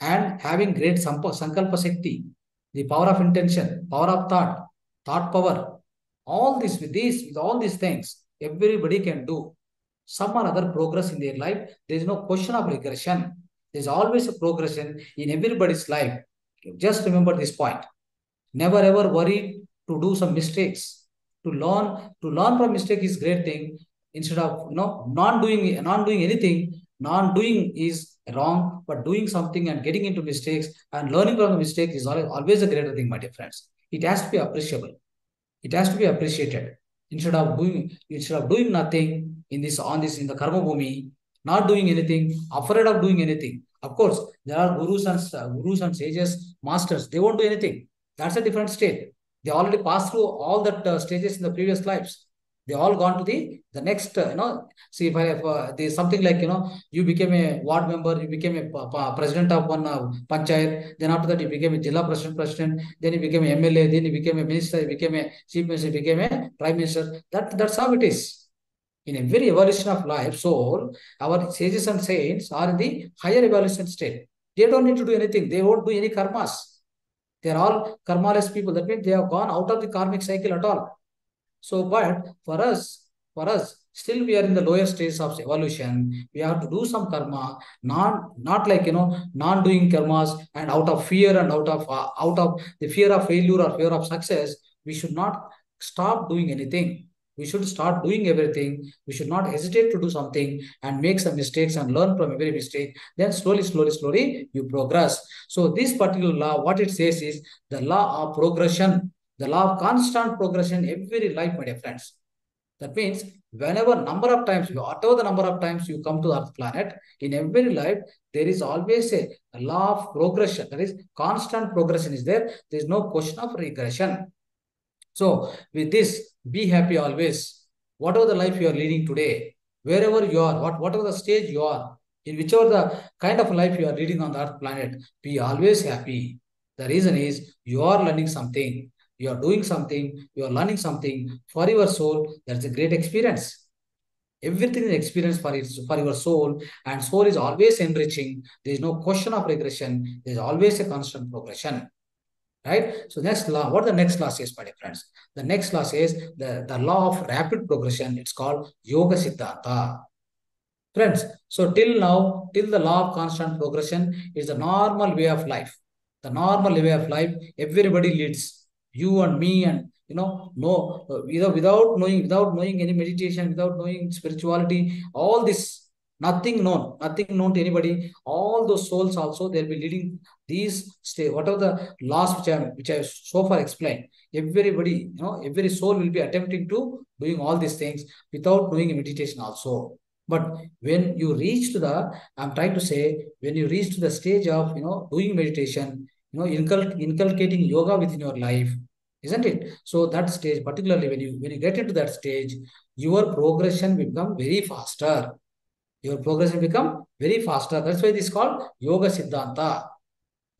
and having great sankalpa shakti, the power of intention, power of thought power. All this with all these things, everybody can do some or other progress in their life. There is no question of regression. There's always a progression in everybody's life. Just remember this point. Never ever worry to do some mistakes. To learn from mistake is great thing. Instead of not doing anything, non-doing is wrong, but doing something and getting into mistakes and learning from the mistake is always a greater thing, my dear friends. It has to be appreciable. It has to be appreciated. Instead of doing nothing in the karma bhumi, not doing anything, afraid of doing anything. Of course, there are gurus and sages, masters. They won't do anything. That's a different state. They already passed through all that stages in the previous lives. They all gone to the next. See, if there's something like, you became a ward member, you became a president of one panchayat. Then after that, you became a Jilla president. Then you became an MLA. Then you became a minister. You became a chief minister. You became a prime minister. That's how it is. In every evolution of life, soul, our sages and saints are in the higher evolution state. They don't need to do anything. They won't do any karmas. They are all karmaless people. That means they have gone out of the karmic cycle at all. So, but for us, still we are in the lower stage of evolution. We have to do some karma, not like non-doing karmas, and out of fear and out of the fear of failure or fear of success, we should not stop doing anything. We should start doing everything. We should not hesitate to do something and make some mistakes and learn from every mistake. Then slowly, you progress. So this particular law, what it says is the law of progression, the law of constant progression every life, my dear friends. That means whatever the number of times you come to Earth planet, in every life, there is always a law of progression. That is, constant progression is there. There is no question of regression. So with this, be happy always. Whatever the life you are leading today, wherever you are, whatever the stage you are, in whichever the kind of life you are leading on the Earth planet, be always happy. The reason is you are learning something, you are doing something, you are learning something for your soul. That's a great experience. Everything is experience for your soul, and soul is always enriching. There is no question of regression. There is always a constant progression. Right? So next law, what the next law says, my dear friends? The next law says the law of rapid progression. It's called Yoga Siddhanta. Friends, so till now, till the law of constant progression is the normal way of life. The normal way of life, everybody leads. You and me, and no, without knowing any meditation, without knowing spirituality, all this, nothing known to anybody. All those souls also, they'll be leading these stay. What are the laws which I so far explained? Everybody, every soul will be attempting to doing all these things without knowing meditation also. But when you reach to the, I'm trying to say, when you reach to the stage of doing meditation, inculcating yoga within your life, isn't it? So that stage, particularly when you get into that stage, your progression will become very faster. Your progression become very faster. That's why this is called yoga siddhanta.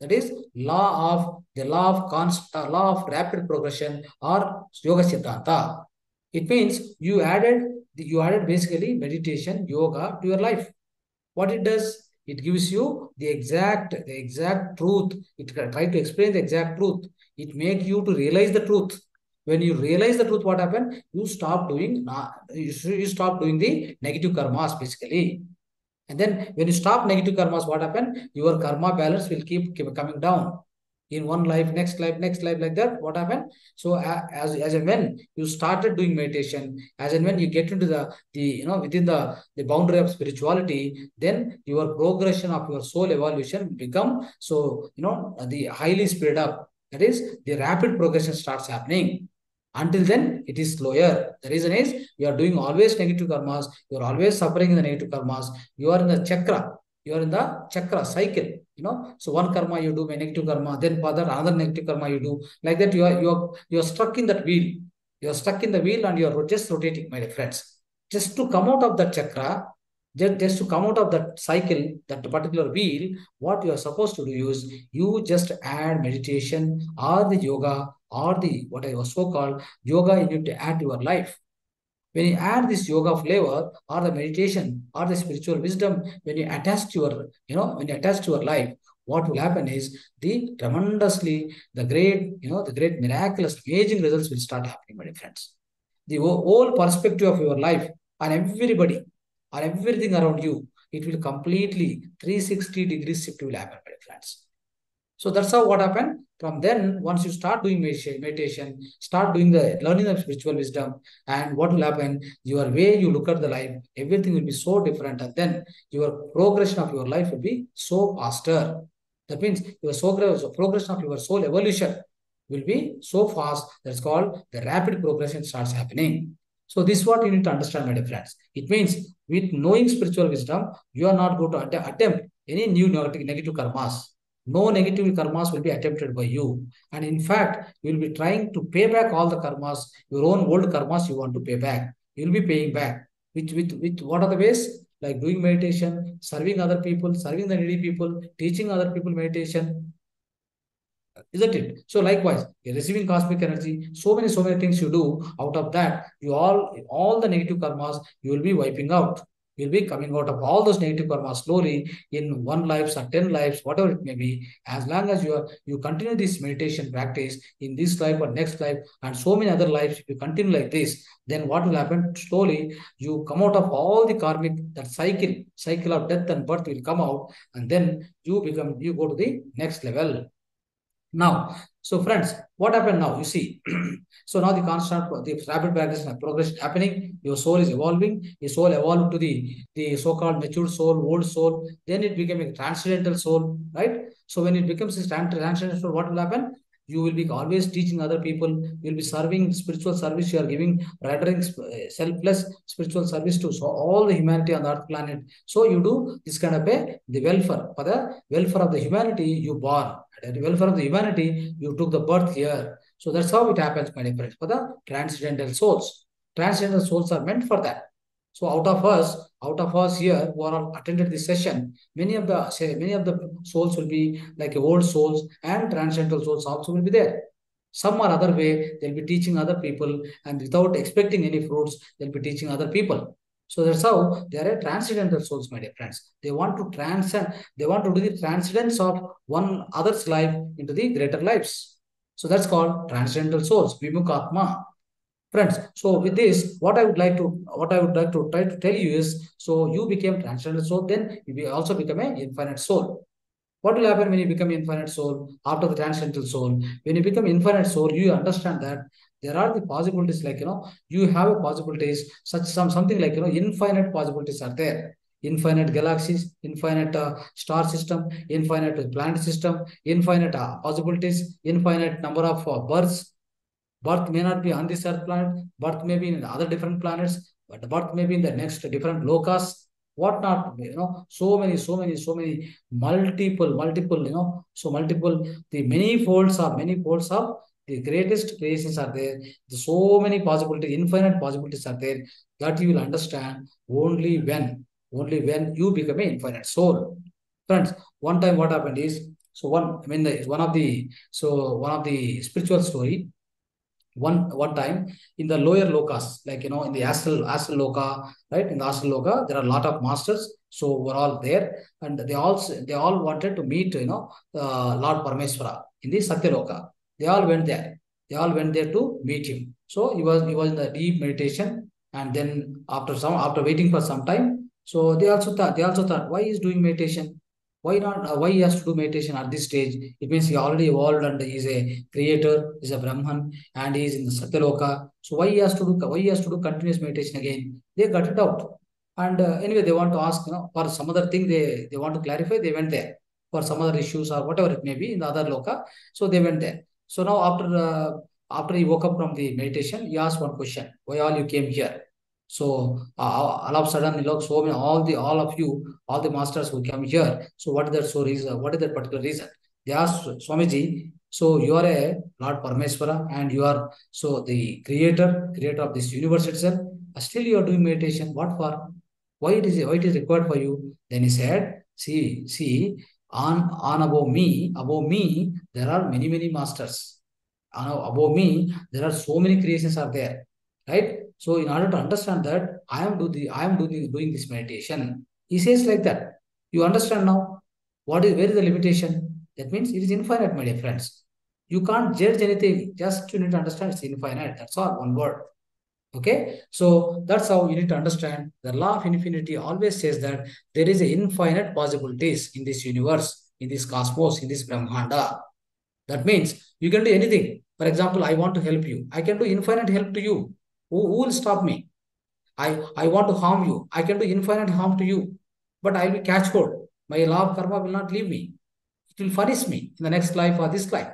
That is law of law of rapid progression, or yoga siddhanta. It means you added basically meditation, yoga to your life. What it does, it gives you the exact truth. It try to explain the exact truth. It make you to realize the truth. When you realize the truth, what happened? You stop doing the negative karmas basically. And then when you stop negative karmas, what happened? Your karma balance will keep coming down. In one life, next life, like that. What happened? So as and when you started doing meditation, as and when you get into the within the boundary of spirituality, then your progression of your soul evolution become so the highly speed up. That is, the rapid progression starts happening. Until then, it is slower. The reason is you are doing always negative karmas. You are always suffering in the negative karmas. You are in the chakra. You are in the chakra cycle. So one karma you do negative karma, then further another negative karma you do. Like that, you are stuck in that wheel. You are stuck in the wheel and you are just rotating, my friends. Just to come out of that chakra, just to come out of that cycle, that particular wheel, what you are supposed to do is you just add meditation or the yoga or the what I was so called yoga you need to add to your life. When you add this yoga flavor or the meditation or the spiritual wisdom, when you attach to your, when you attach to your life, what will happen is the great miraculous, amazing results will start happening, my friends. The whole perspective of your life and everybody or everything around you, it will completely 360 degrees shift will happen, my friends. So that's how what happened. From then, once you start doing meditation, start doing the learning of spiritual wisdom, and what will happen? Your way you look at the life, everything will be so different, and then your progression of your life will be so faster. That means your progression of your soul evolution will be so fast. That's called the rapid progression starts happening. So this is what you need to understand, my dear friends. It means with knowing spiritual wisdom, you are not going to attempt any new negative karmas. No negative karmas will be attempted by you. And in fact, you will be trying to pay back all the karmas, your own old karmas you want to pay back. You will be paying back. With what are the ways? Like doing meditation, serving other people, serving the needy people, teaching other people meditation, isn't it? So likewise, you're receiving cosmic energy, so many things you do. Out of that, all the negative karmas you will be wiping out. You'll be coming out of all those negative karmas slowly in one life or 10 lives, whatever it may be. As long as you continue this meditation practice in this life or next life and so many other lives, if you continue like this, then what will happen? Slowly, you come out of all the karmic, that cycle of death and birth will come out, and then you go to the next level. Now, so friends, what happened now? You see, so now the rapid progression happening. Your soul is evolving. Your soul evolved to the so-called mature soul, old soul. Then it became a transcendental soul, right? So when it becomes a transcendental soul, what will happen? You will be always teaching other people. You'll be serving spiritual service. You are giving, rendering selfless spiritual service to all the humanity on the earth planet. So you do this kind of the welfare for the welfare of the humanity. You born. At the welfare of the humanity, you took the birth here. So that's how it happens, my dear friends, for the transcendental souls. Transcendental souls are meant for that. So out of us here who are all attended this session, many of the souls will be like old souls, and transcendental souls also will be there. Some or other way, they'll be teaching other people, and without expecting any fruits, they'll be teaching other people. So that's how they are a transcendental souls, my dear friends. They want to transcend, they want to do the transcendence of one other's life into the greater lives. So that's called transcendental souls, Vimukhatma. Friends, so with this, what I would like to try to tell you is, so you became transcendental soul, then you also become an infinite soul. What will happen when you become infinite soul after the transcendental soul? When you become infinite soul, you understand that there are the possibilities, like you have a possibilities, something like infinite possibilities are there. Infinite galaxies, infinite star system, infinite planet system, infinite possibilities, infinite number of births. Birth may not be on this earth planet, birth may be in other different planets, but birth may be in the next different locus, what not, so many, multiple, so multiple, the many folds of the greatest creations are there. So many possibilities, infinite possibilities are there, that you will understand only when you become an infinite soul. Friends, one time what happened is, so one, I mean, one of the spiritual story, one time in the lower lokas, like in the astral loka, right? In the astral loka, there are a lot of masters. So we're all there, and they all wanted to meet, Lord Parmeshwara in the Satya Loka. They all went there. They all went there to meet him. So he was in the deep meditation, and then after waiting for some time, so they also thought why he's doing meditation. Why not? Why he has to do meditation at this stage? It means he already evolved and he's a creator, he's a Brahman, and he is in the Satyaloka. So why he has to do continuous meditation again? They got it out. And anyway, they want to ask, for some other thing they want to clarify, they went there. For some other issues or whatever it may be in the other loka. So they went there. So now after he woke up from the meditation, he asked one question: why all you came here? So all of a sudden, look, so many, all of you, all the masters who come here. So what is that so reason? What is that particular reason? They asked Swamiji, so you are a Lord Parmeshwara and you are so the creator of this universe itself. Still you are doing meditation. What for? Why it is required for you? Then he said, see, on above me, there are many masters. Above me, there are so many creations are there. Right? So in order to understand that, I am doing this meditation. He says like that. You understand now? Where is the limitation? That means it is infinite, my dear friends. You can't judge anything. Just you need to understand it's infinite. That's all, one word. Okay. So that's how you need to understand. The law of infinity always says that there is a infinite possibilities in this universe, in this cosmos, in this Brahmanda. That means you can do anything. For example, I want to help you. I can do infinite help to you. Who will stop me? I want to harm you. I can do infinite harm to you. But I will be catch code. My law of karma will not leave me. It will punish me in the next life or this life.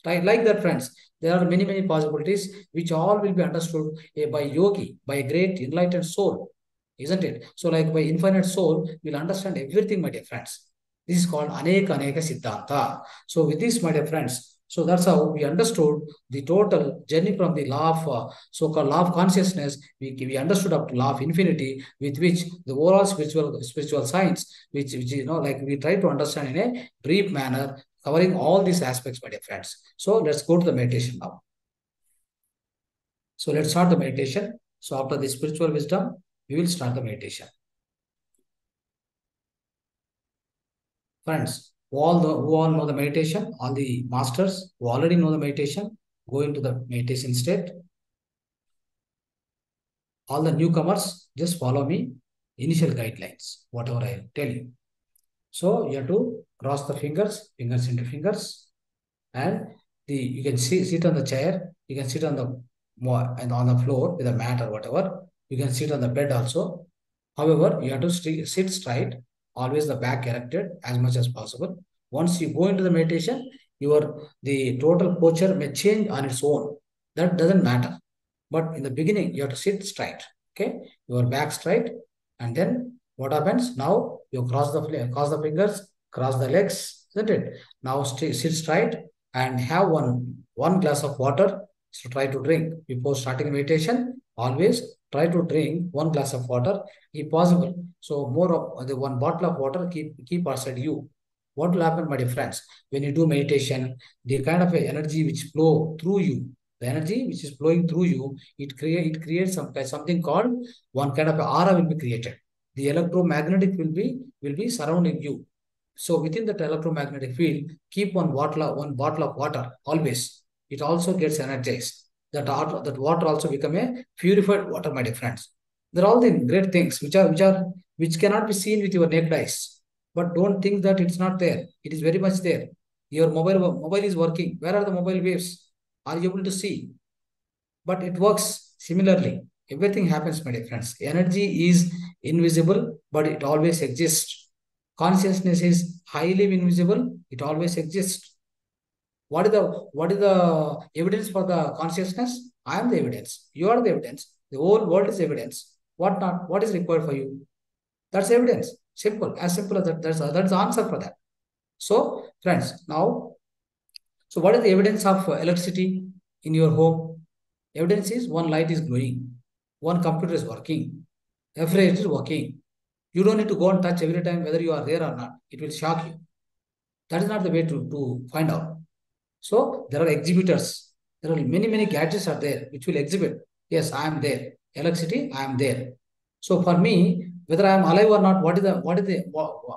Right? Like that, friends. There are many possibilities which all will be understood by yogi, by a great enlightened soul. Isn't it? So, like by infinite soul, we'll understand everything, my dear friends. This is called Aneka Siddhanta. So, with this, my dear friends, so that's how we understood the total journey from the law of so-called law of consciousness. We understood up to law of infinity, with which the overall spiritual science, which like we try to understand in a brief manner, covering all these aspects, my dear friends. So let's go to the meditation now. So let's start the meditation. So after the spiritual wisdom, we will start the meditation. Friends, who all know the meditation, all the masters who already know the meditation, go into the meditation state. All the newcomers, just follow me. Initial guidelines, whatever I tell you. So you have to cross the fingers into fingers, and you can sit on the chair. You can sit on the and on the floor with a mat or whatever. You can sit on the bed also. However, you have to sit straight, always the back erected as much as possible. Once you go into the meditation, the total posture may change on its own. That doesn't matter. But in the beginning, you have to sit straight. Okay, your back straight, and then what happens? Now you cross the fingers, cross the legs, isn't it? Now sit straight and have one glass of water. So try to drink before starting meditation. Always try to drink one glass of water if possible. So more of the one bottle of water keep outside you. What will happen, my dear friends, when you do meditation? The kind of energy which flow through you, the energy which is flowing through you, it creates something called one kind of aura will be created. The electromagnetic will be surrounding you. So within that electromagnetic field, keep one bottle of water always. It also gets energized. That water also become a purified water, my dear friends. They're all the great things which cannot be seen with your naked eyes. but don't think that it's not there. It is very much there. Your mobile is working. Where are the mobile waves? Are you able to see? But it works similarly. Everything happens, my dear friends. Energy is invisible, but it always exists. Consciousness is highly invisible. It always exists. What is the evidence for the consciousness? I am the evidence. You are the evidence. The whole world is evidence. What not? What is required for you? That's evidence. Simple. As simple as that. That's the answer for that. So, friends, now, so what is the evidence of electricity in your home? Evidence is one light is glowing, one computer is working, refrigerator is working. You don't need to go and touch every time whether you are there or not. It will shock you. That is not the way to find out. So there are exhibitors. There are many gadgets are there which will exhibit. Yes, I am there. Electricity, I am there. So for me, whether I am alive or not,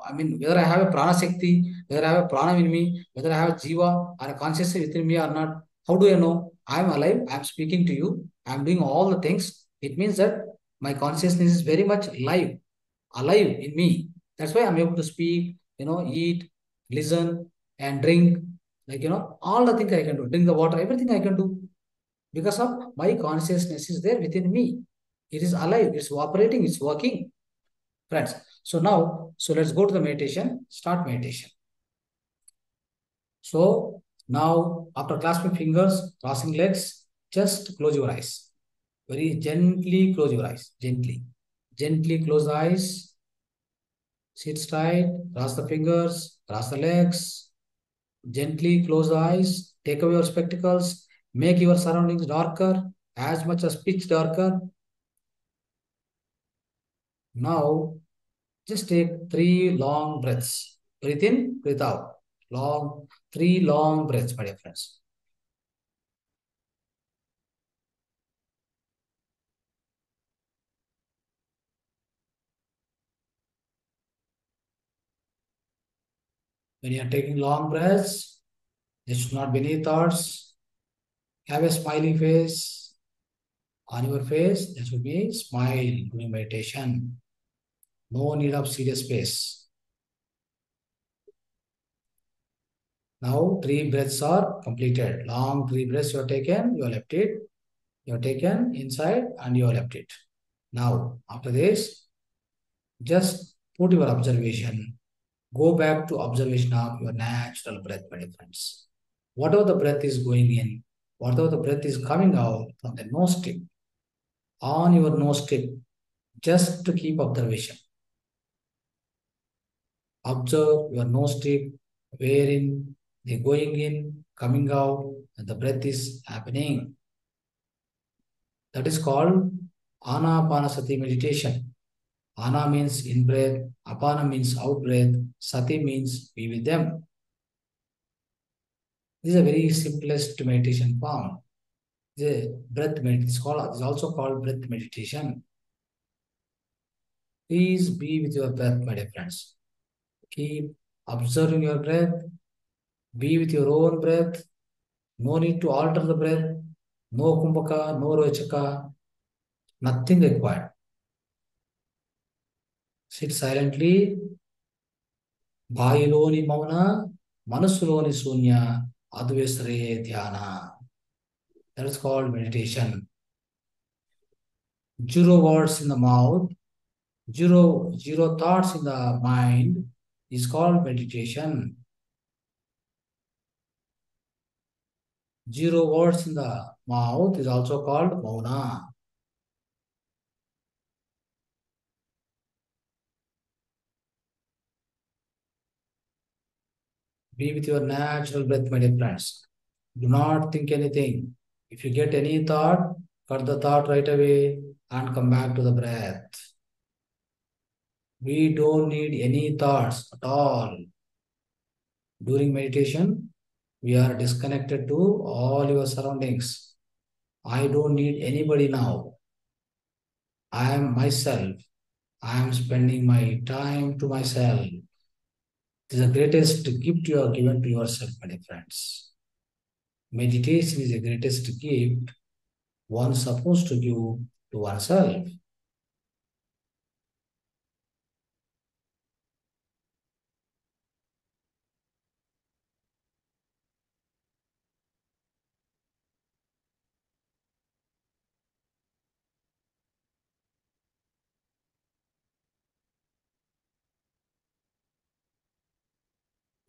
I mean, whether I have a prana shakti, whether I have a prana in me, whether I have a jiva or a consciousness within me or not, how do I know? I am alive. I am speaking to you. I am doing all the things. It means that my consciousness is very much alive in me. That's why I'm able to speak, eat, listen, and drink. Like, all the things I can do. Drink the water, everything I can do because of my consciousness is there within me. It is alive, it's operating, it's working, friends. So let's go to the meditation. Start meditation. So now, after clasping fingers, crossing legs, just close your eyes. Very gently close your eyes. Gently close the eyes. Sit straight, cross the fingers, cross the legs. Gently close the eyes. Take away your spectacles. Make your surroundings darker, as much as pitch darker. Now, just take 3 long breaths. Breathe in, breathe out. Three long breaths, my dear friends. When you are taking long breaths, there should not be any thoughts. Have a smiling face. On your face, there should be a smile during meditation. No need of serious face. Now, 3 breaths are completed. Long 3 breaths you have taken, you have left it. You have taken inside and you have left it. Now, after this, just put your observation. Go back to observation of your natural breath, my dear friends. Whatever the breath is going in, whatever the breath is coming out from the nose tip, on your nose tip, just to keep observation. Observe your nose tip, wherein the going in, coming out, and the breath is happening. That is called Anapanasati meditation. Ana means in breath, apana means out breath, sati means be with them. This is a very simplest meditation form. The breath meditation is also called breath meditation. Please be with your breath, my dear friends. Keep observing your breath. Be with your own breath. No need to alter the breath. No kumbhaka, no rochaka. Nothing required. Sit silently. బాయిలోని మౌన మనసులోని శూన్య అద్వేసరే ధ్యాన. That is called meditation. 0 words in the mouth, zero thoughts in the mind is called meditation. 0 words in the mouth is also called mauna. Be with your natural breath, my dear friends. Do not think anything. If you get any thought, cut the thought right away and come back to the breath. We don't need any thoughts at all. During meditation, we are disconnected to all your surroundings. I don't need anybody now. I am myself. I am spending my time to myself. It is the greatest gift you are given to yourself, my dear friends. Meditation is the greatest gift one is supposed to give to oneself.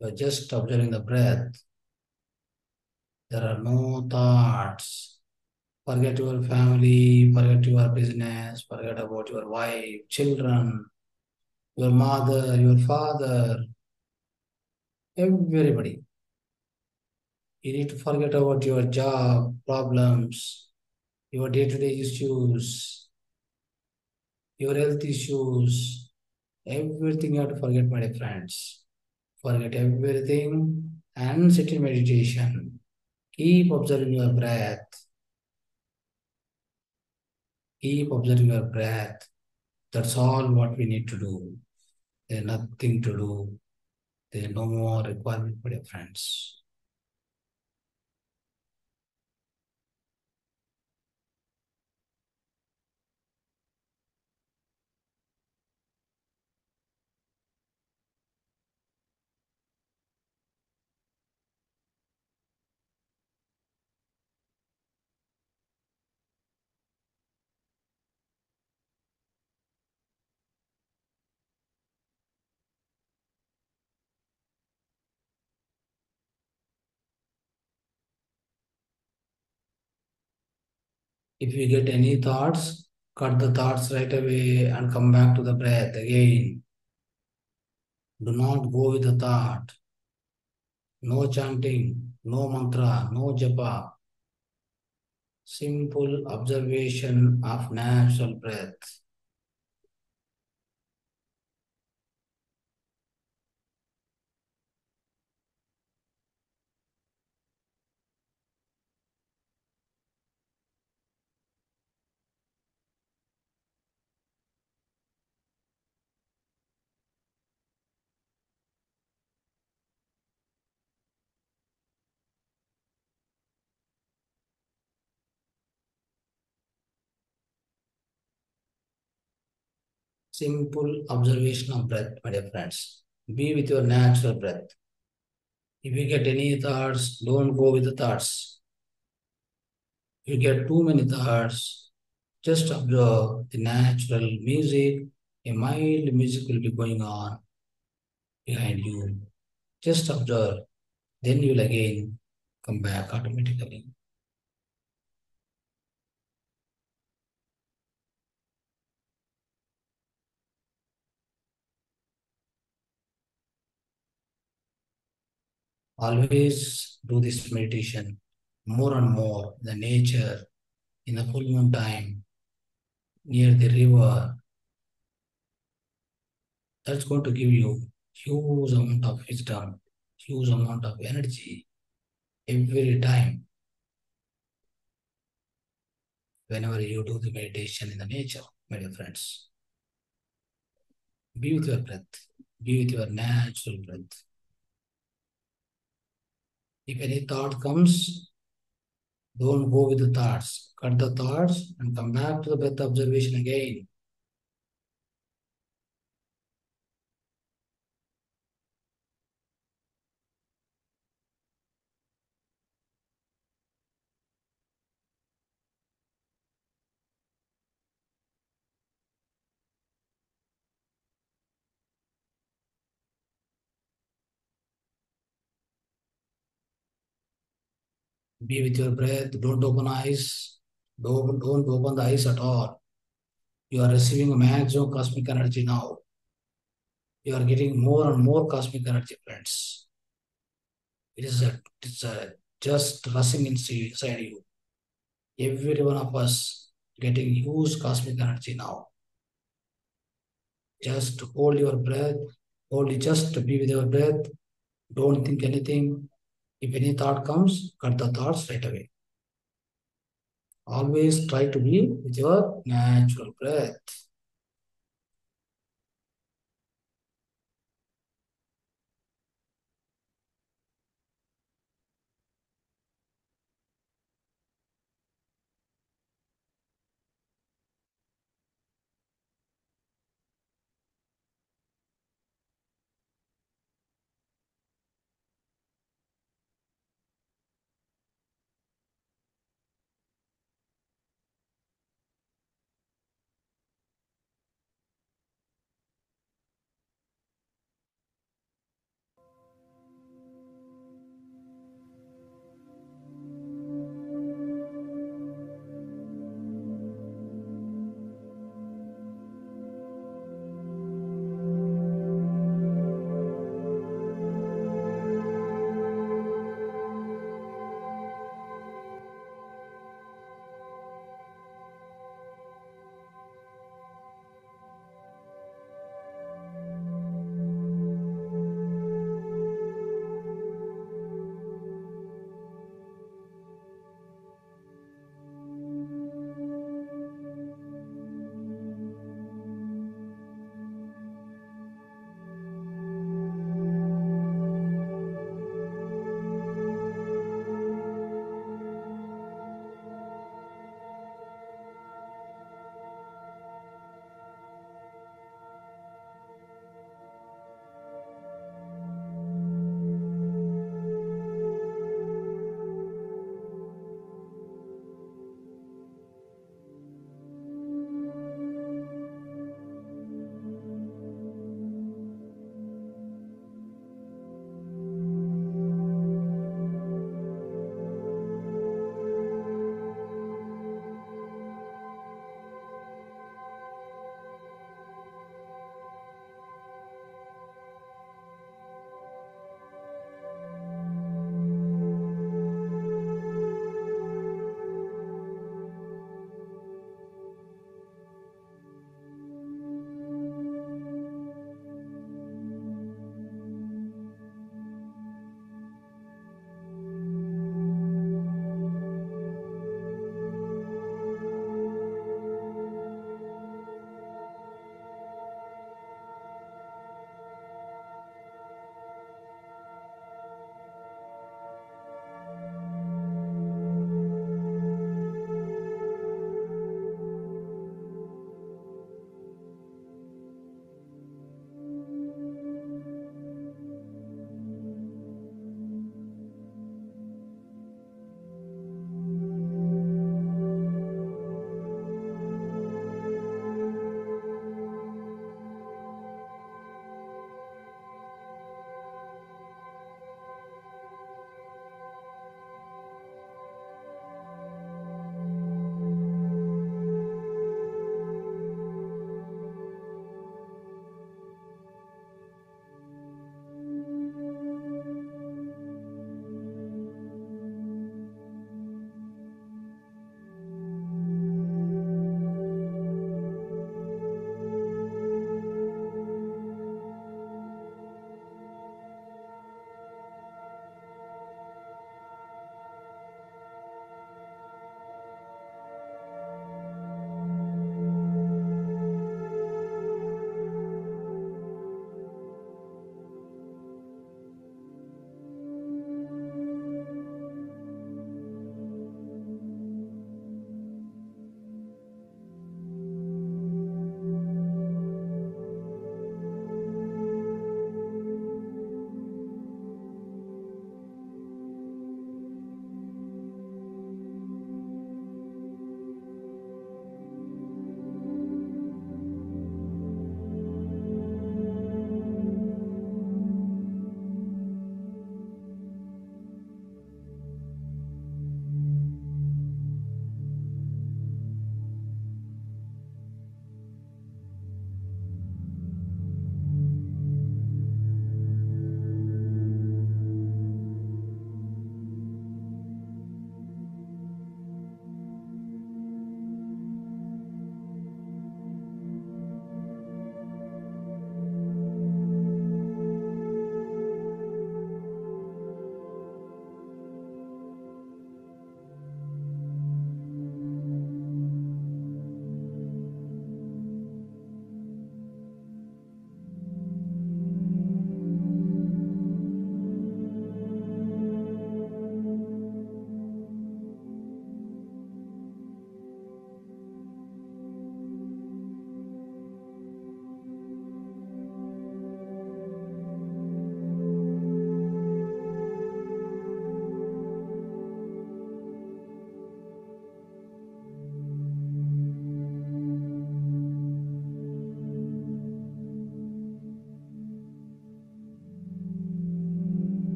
You're just observing the breath. There are no thoughts. Forget your family, forget your business, forget about your wife, children, your mother, your father, everybody. You need to forget about your job, problems, your day-to-day issues, your health issues, everything you have to forget, my dear friends. Forget everything and sit in meditation. Keep observing your breath. Keep observing your breath. That's all what we need to do. There's nothing to do. There's no more requirement, my dear friends. If you get any thoughts, cut the thoughts right away and come back to the breath again. Do not go with the thought. No chanting, no mantra, no japa. Simple observation of natural breath. Simple observation of breath, my dear friends. Be with your natural breath. If you get any thoughts, don't go with the thoughts. If you get too many thoughts, just observe the natural music. A mild music will be going on behind you. Just observe. Then you'll again come back automatically. Always do this meditation more and more. The nature, in the full moon time, near the river, that's going to give you huge amount of wisdom, huge amount of energy every time whenever you do the meditation in the nature, my dear friends. Be with your breath, be with your natural breath. If any thought comes, don't go with the thoughts. Cut the thoughts and come back to the breath observation again. Be with your breath. Don't open eyes. Don't open the eyes at all. You are receiving a maximum cosmic energy now. You are getting more and more cosmic energy, friends. It's a just rushing inside you. Every one of us getting huge cosmic energy now. Just hold your breath. Hold it. Just be with your breath. Don't think anything. If any thought comes, cut the thoughts right away. Always try to be with your natural breath.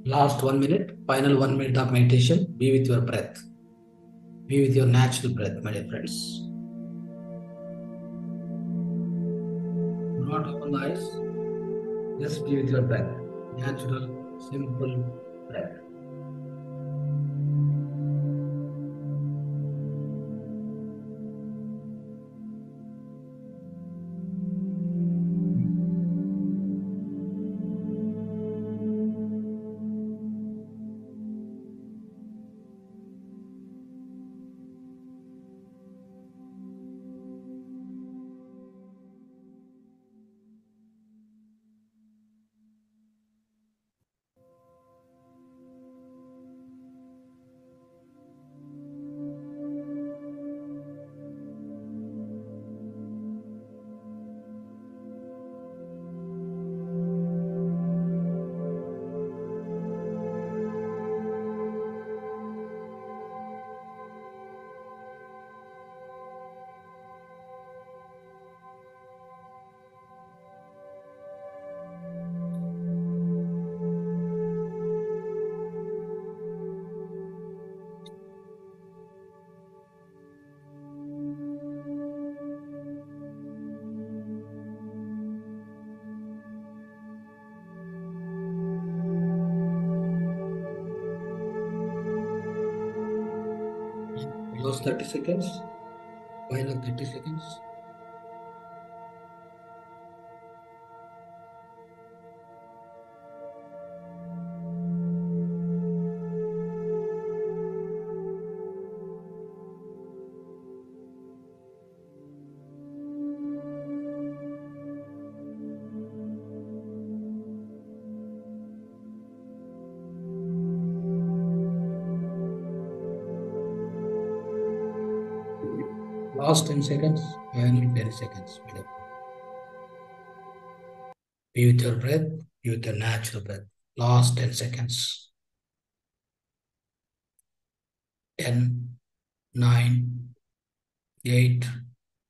Last 1 minute, final 1 minute of meditation. Be with your breath. Be with your natural breath, my dear friends. Do not open the eyes. Just be with your breath. Natural, simple breath. Last 30 seconds. Final 30 seconds. Last 10 seconds. Final 10 seconds. Be with your breath. Be with your natural breath. Last 10 seconds. 10, 9, 8,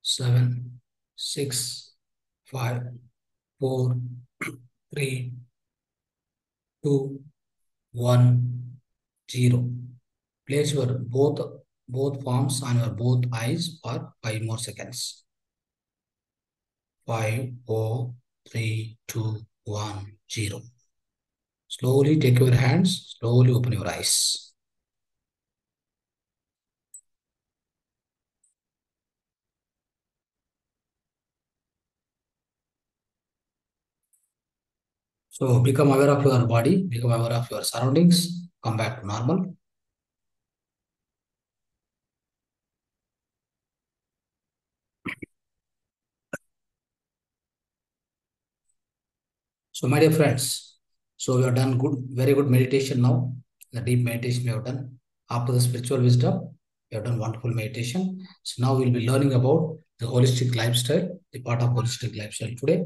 7, 6, 5, 4, 3, 2, 1, 0. Place your both palms on your both eyes for 5 more seconds. 5, 4, 3, 2, 1, 0. Slowly take your hands, slowly open your eyes. So become aware of your body, become aware of your surroundings, come back to normal. So my dear friends, so we have done very good meditation now. The deep meditation we have done. After the spiritual wisdom, we have done wonderful meditation. So now we'll be learning about the holistic lifestyle, the part of holistic lifestyle today.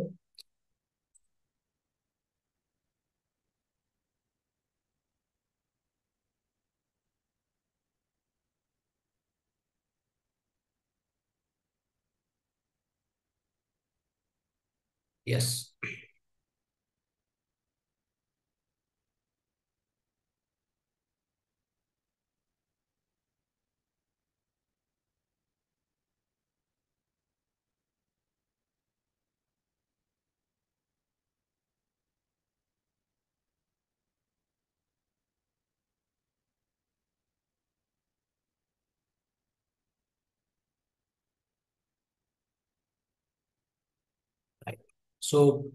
Yes. Right. So,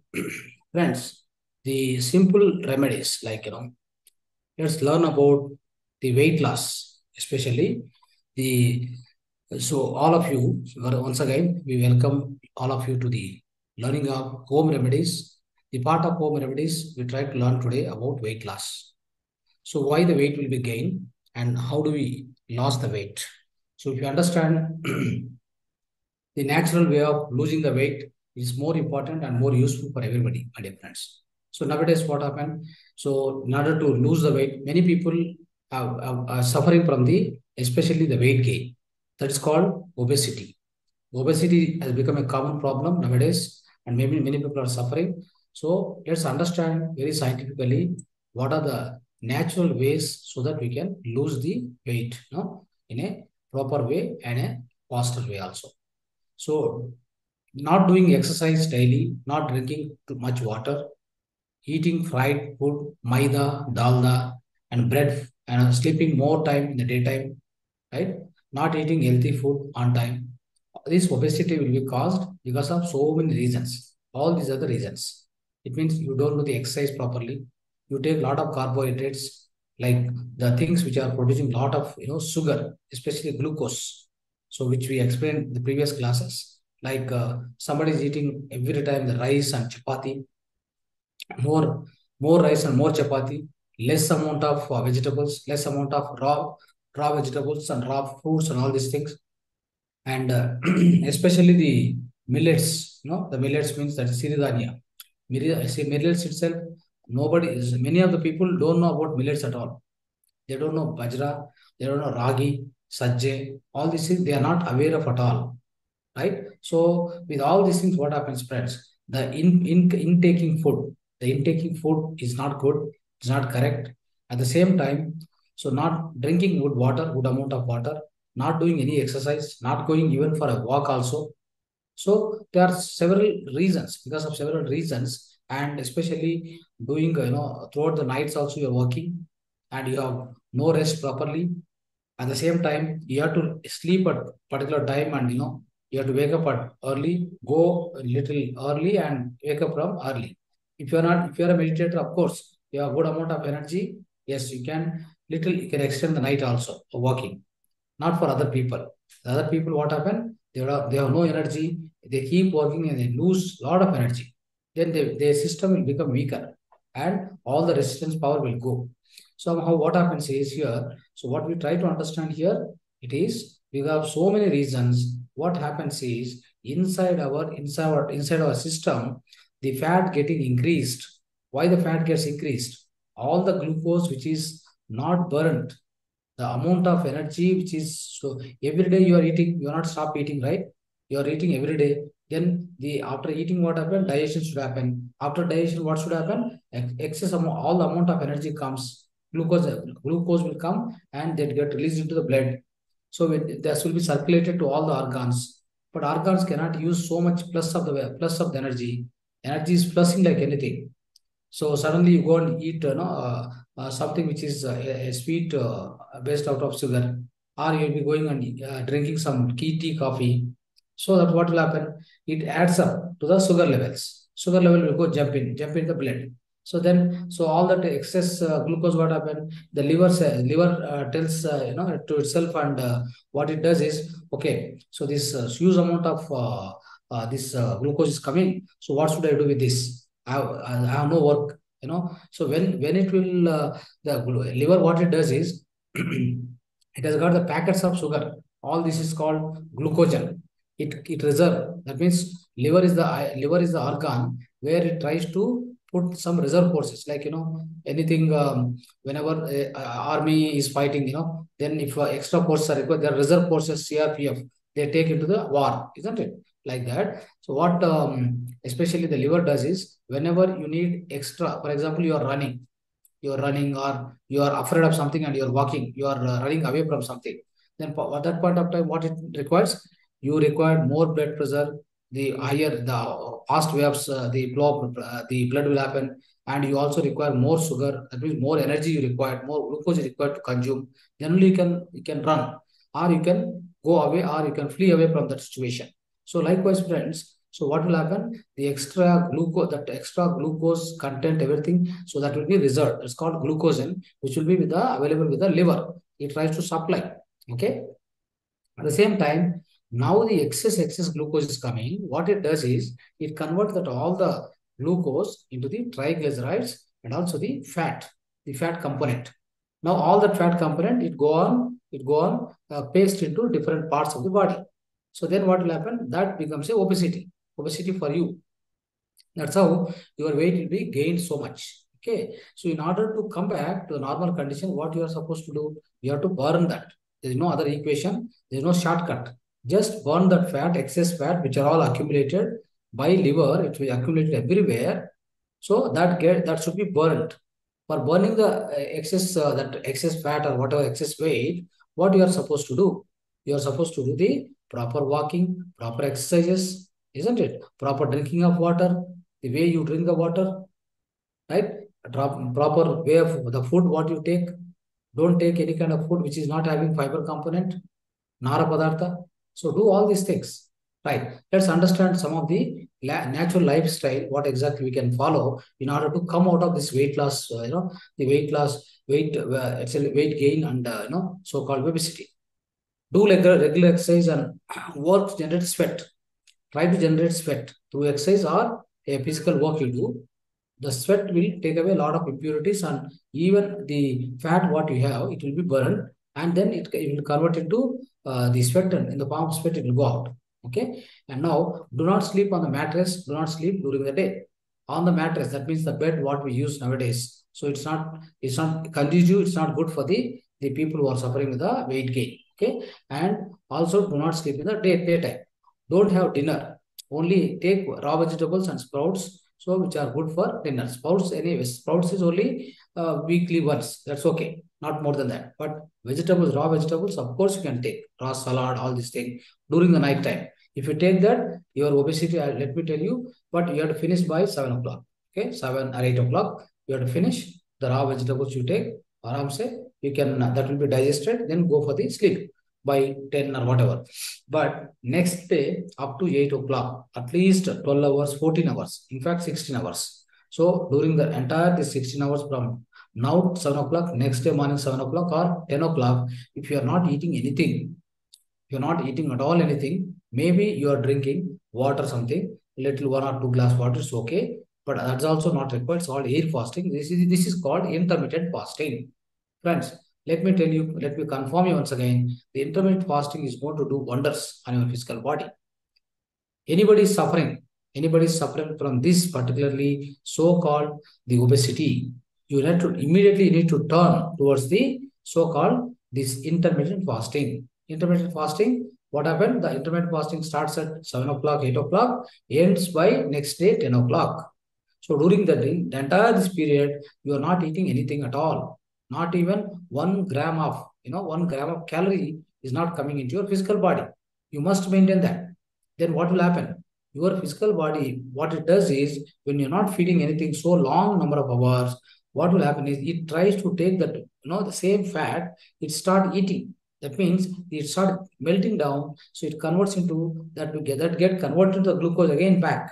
friends, the simple remedies, like, let's learn about the weight loss, especially the. So, all of you, once again, we welcome all of you to the learning of home remedies. The part of home remedies we try to learn today about weight loss. So, why the weight will be gained and how do we lose the weight? So, if you understand the natural way of losing the weight is more important and more useful for everybody, my dear friends. So nowadays, what happened? So in order to lose the weight, many people are suffering from especially the weight gain. That is called obesity. Obesity has become a common problem nowadays, and maybe many people are suffering. So let's understand very scientifically what are the natural ways so that we can lose the weight, in a proper way and a faster way also. So not doing exercise daily, not drinking too much water, eating fried food, maida, dalda, and bread, and sleeping more time in the daytime, right? Not eating healthy food on time. This obesity will be caused because of so many reasons. All these are the reasons. It means you don't do the exercise properly. You take a lot of carbohydrates, like the things which are producing a lot of sugar, especially glucose. So which we explained in the previous classes. Like somebody is eating every time the rice and chapati, more more rice and more chapati, less amount of vegetables, less amount of raw vegetables and raw fruits and all these things, and especially the millets. The millets means that siridhanya. See, millets itself, nobody is many of the people don't know about millets at all. They don't know bajra, they don't know ragi, sajje, all these things they are not aware of at all, right? So with all these things, what happens, friends? The intaking food, the intaking food is not good, it's not correct. At the same time, so not drinking good amount of water, not doing any exercise, not going even for a walk also. So there are several reasons, because of several reasons, and especially doing throughout the nights also you're working, and you have no rest properly. At the same time, you have to sleep at particular time, and you have to wake up at early, go a little early, and wake up from early. If you're a meditator, of course, you have good amount of energy. Yes, you can extend the night also working. Not for other people. The other people, what happen? They have no energy. They keep working and they lose a lot of energy. Then their system will become weaker, and all the resistance power will go. So how what happens is here. So what we try to understand here, it is we have so many reasons. What happens is inside our system, the fat getting increased. Why the fat gets increased? All the glucose which is not burnt, the amount of energy which is, so every day you are eating, you are not stop eating, right? You are eating every day. Then the after eating, what happen? Digestion should happen. After digestion, what should happen? Excess amount, all the amount of energy comes, glucose will come, and they get released into the blood. So this will be circulated to all the organs, but organs cannot use so much plus of the energy. Energy is flushing like anything. So suddenly you go and eat, something which is a sweet, based out of sugar, or you'll be going and drinking some tea, coffee. So that what will happen? It adds up to the sugar levels. Sugar level will go jump in the blood. So then, so all that excess glucose, what happen? The liver tells to itself, and what it does is, okay. So this huge amount of this glucose is coming. So what should I do with this? I have no work. So when it will, the liver, what it does is it has got the packets of sugar. All this is called glucogen. It reserve. That means liver is the organ where it tries to put some reserve forces, like anything. Whenever army is fighting, then if extra forces are required, there are reserve forces, CRPF. They take into the war, isn't it? Like that. So what especially the liver does is, whenever you need extra, for example, you are running, or you are afraid of something and you are walking, you are running away from something, then at that point of time, what it requires, you require more blood pressure, the higher the fast waves, the flow of the blood will happen, and you also require more sugar. That means more energy you require, more glucose you require to consume. Then only you can run, or you can go away, or you can flee away from that situation. So likewise, friends, so what will happen? That extra glucose content, everything, so that will be reserved. It's called glucogen, which will be available with the liver. It tries to supply. Okay. At the same time, now the excess glucose is coming. What it does is it converts that all the glucose into the triglycerides and also the fat component. Now all that fat component, it go on paste into different parts of the body. So then what will happen? That becomes a obesity for you. That's how your weight will be gained so much. Okay. So in order to come back to the normal condition, what you are supposed to do? You have to burn that. There is no other equation. There is no shortcut. Just burn that fat, excess fat, which are all accumulated by liver. It will accumulate everywhere. So that should be burned. For burning the excess fat or whatever excess weight, what you are supposed to do? You are supposed to do the proper walking, proper exercises, isn't it? Proper drinking of water, the way you drink the water, right? Proper way of the food, what you take. Don't take any kind of food which is not having fiber component, Nara Padartha. So do all these things. Right. Let's understand some of the natural lifestyle, what exactly we can follow in order to come out of this weight loss, the weight loss, actually weight gain and, so-called obesity. Do regular exercise and work to generate sweat. Try to generate sweat through exercise or a physical work you do. The sweat will take away a lot of impurities, and even the fat what you have, it will be burned, and then it will convert into the sweat, and in the form of sweat it will go out. Okay. And now do not sleep on the mattress. Do not sleep during the day on the mattress. That means the bed what we use nowadays. So it's not conducive. It's not good for the people who are suffering with the weight gain. Okay. And also do not sleep in the daytime. Don't have dinner. Only take raw vegetables and sprouts, so which are good for dinner. Sprouts, anyway, sprouts is only weekly once. That's okay, not more than that. But vegetables, raw vegetables, of course you can take raw salad, all these things during the night time. If you take that, your obesity, let me tell you, but you have to finish by 7 o'clock. Okay, 7 or 8 o'clock, you have to finish the raw vegetables you take. Aram say you can that will be digested. Then go for the sleep by 10 or whatever. But next day up to 8 o'clock, at least 12 hours, 14 hours, in fact 16 hours. So during the entire this 16 hours from now 7 o'clock, next day morning 7 o'clock or 10 o'clock, if you are not eating anything, you're not eating at all anything, maybe you are drinking water something, little 1 or 2 glass water is okay, but that's also not required. It's called air fasting. This is called intermittent fasting. Friends, let me tell you, let me confirm you once again, the intermittent fasting is going to do wonders on your physical body. Anybody is suffering from this particularly so-called the obesity, you need to immediately need to turn towards the so-called this intermittent fasting. Intermittent fasting, what happened? The intermittent fasting starts at 7 o'clock, 8 o'clock, ends by next day, 10 o'clock. So during the entire this period, you are not eating anything at all. Not even 1 gram of, 1 gram of calorie is not coming into your physical body. You must maintain that. Then what will happen? Your physical body, what it does is, when you're not feeding anything so long number of hours, what will happen is it tries to take that, the same fat, it start eating. That means it start melting down, so it converts into that get converted to the glucose again back,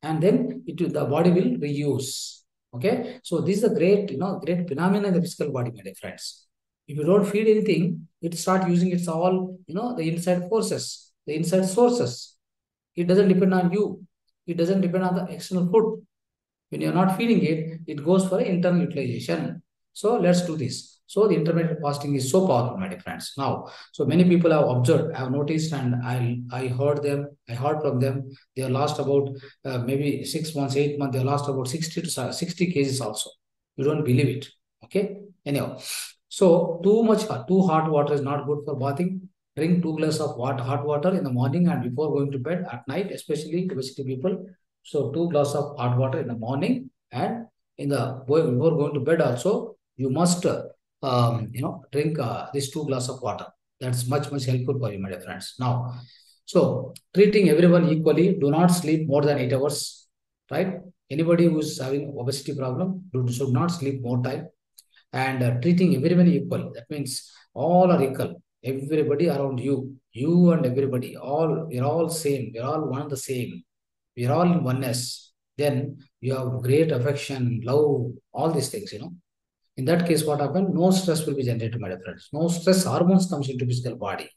and then the body will reuse. Okay, so this is a great phenomenon in the physical body, my dear friends. If you don't feed anything, it start using its all, the inside forces, the inside sources. It doesn't depend on you. It doesn't depend on the external food. When you're not feeding it, it goes for internal utilization. So let's do this. So the intermittent fasting is so powerful, my dear friends. Now, so many people have observed, have noticed, and I heard from them. They have lost about maybe 6 months, 8 months. They have lost about 60 kgs also. You don't believe it. Okay. Anyhow, so too hot water is not good for bathing. Drink 2 glasses of hot water in the morning and before going to bed at night, especially obesity people. So 2 glasses of hot water in the morning, and before going to bed also, you must drink this 2 glasses of water. That's much helpful for you, my dear friends. Now, so treating everyone equally. Do not sleep more than 8 hours. Right? Anybody who is having obesity problem should not sleep more time, and treating everyone equal. That means all are equal. Everybody around you and everybody, we're all same. We're all one and the same. We're all in oneness. Then you have great affection, love, all these things. In that case, what happens? No stress will be generated, my dear friends. No stress hormones comes into physical body.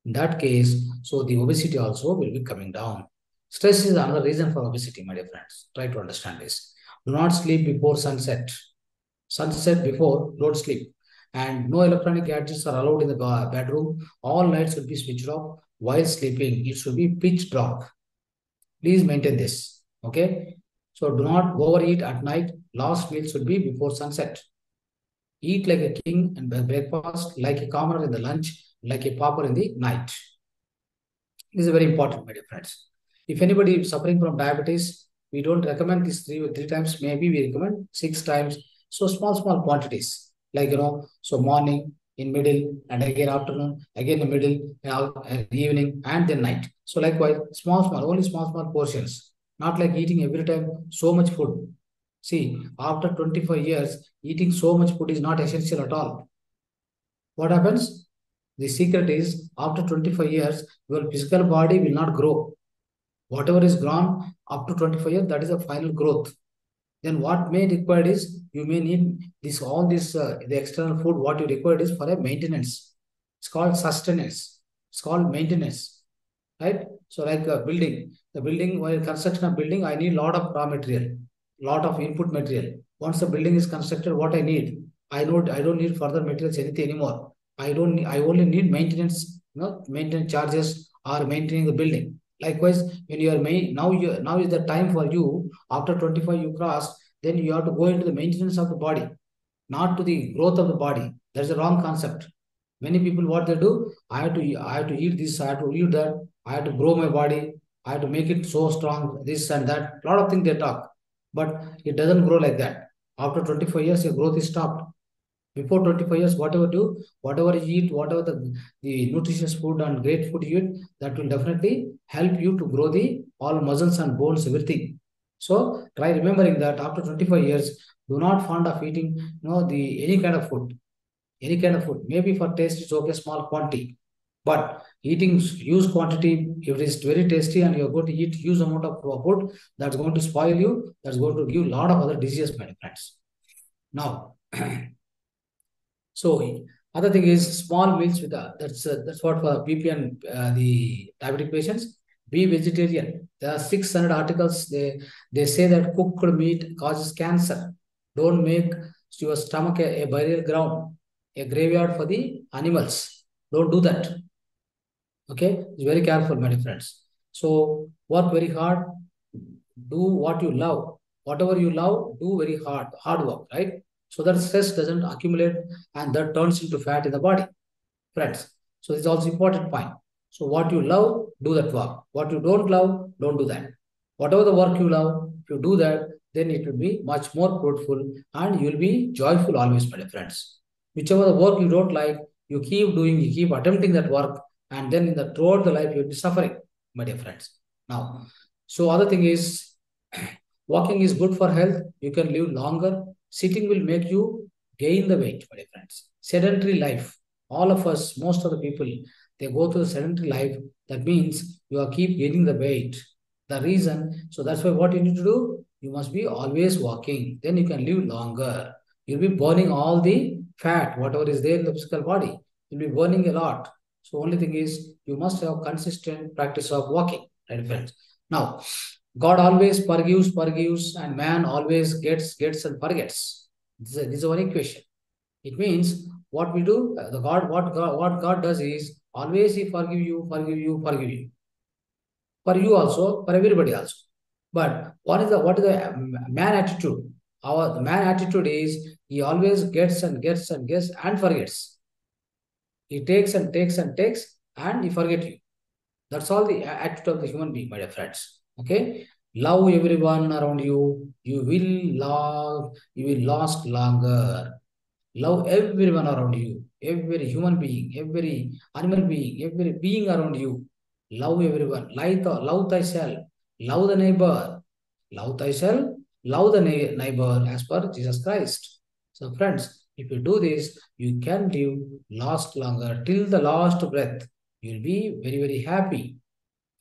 In that case, so the obesity also will be coming down. Stress is another reason for obesity, my dear friends. Try to understand this. Do not sleep before sunset. Sunset before, don't sleep. And no electronic gadgets are allowed in the bedroom. All lights should be switched off while sleeping. It should be pitch dark. Please maintain this. Okay. So do not overeat at night. Last meal should be before sunset. Eat like a king and breakfast like a commoner in the lunch, like a pauper in the night. This is very important, my dear friends. If anybody is suffering from diabetes, we don't recommend this three times. Maybe we recommend 6 times So small quantities, like, so morning, in middle, and again afternoon, again in middle, evening, and then night. So likewise, only small portions. Not like eating every time so much food. See, after 25 years, eating so much food is not essential at all. What happens? The secret is after 25 years, your physical body will not grow. Whatever is grown up to 25 years, that is the final growth. Then what may required is you may need the external food. What you required is for a maintenance. It's called sustenance. It's called maintenance, right? So like a building, while construction of building, I need lot of raw material, lot of input material. Once the building is constructed, what I need, I don't need further materials anything anymore. I only need maintenance, maintenance charges or maintaining the building. Likewise, when you are now is the time for you after 25 you cross, then you have to go into the maintenance of the body, not to the growth of the body. That's a wrong concept. Many people, what they do, I have to eat this, I have to eat that, I have to grow my body, I have to make it so strong, this and that. A lot of things they talk, but it doesn't grow like that. After 25 years, your growth is stopped. Before 25 years, whatever you eat, whatever the nutritious food and great food you eat, that will definitely help you to grow the all muscles and bones, everything. So try remembering that after 25 years, do not fond of eating, the any kind of food. Any kind of food. Maybe for taste, it's okay, small quantity. But eating huge quantity, if it is very tasty and you're going to eat huge amount of food, that's going to spoil you. That's going to give a lot of other diseases, my friends. Now, so other thing is small meals with that's what for BP and the diabetic patients. Be vegetarian. There are 600 articles. They say that cooked meat causes cancer. Don't make your stomach a burial ground, a graveyard for the animals. Don't do that. Okay, be very careful, my friends. So work very hard. Do what you love. Whatever you love, do very hard work, right? So that stress doesn't accumulate and that turns into fat in the body, friends. So this is also important point. So what you love, do that work. What you don't love, don't do that. Whatever the work you love, if you do that, then it will be much more fruitful and you'll be joyful always, my friends. Whichever the work you don't like, you keep doing, you keep attempting that work, and then in the throughout the life you'll be suffering, my dear friends. Now, so other thing is walking is good for health. You can live longer. Sitting will make you gain the weight, my dear friends. Sedentary life. All of us, most of the people, they go through sedentary life. That means you are keep gaining the weight. The reason, so that's why what you need to do, you must be always walking. Then you can live longer. You'll be burning all the fat, whatever is there in the physical body. You'll be burning a lot. So only thing is you must have consistent practice of walking, right, friends? Now, God always forgives, and man always gets, and forgets. This is one equation. It means what we do, what God does is always He forgive you. For you also, for everybody also. But what is the man attitude? The man attitude is he always gets and forgets. He takes and he forget you. That's all the attitude of the human being, my dear friends. Okay? Love everyone around you. You will last longer. Love everyone around you. Every human being, every animal being, every being around you. Love everyone. Love thyself. Love the neighbor. Love thyself. Love the neighbor as per Jesus Christ. So friends, if you do this, you can last longer till the last breath. You'll be very, very happy.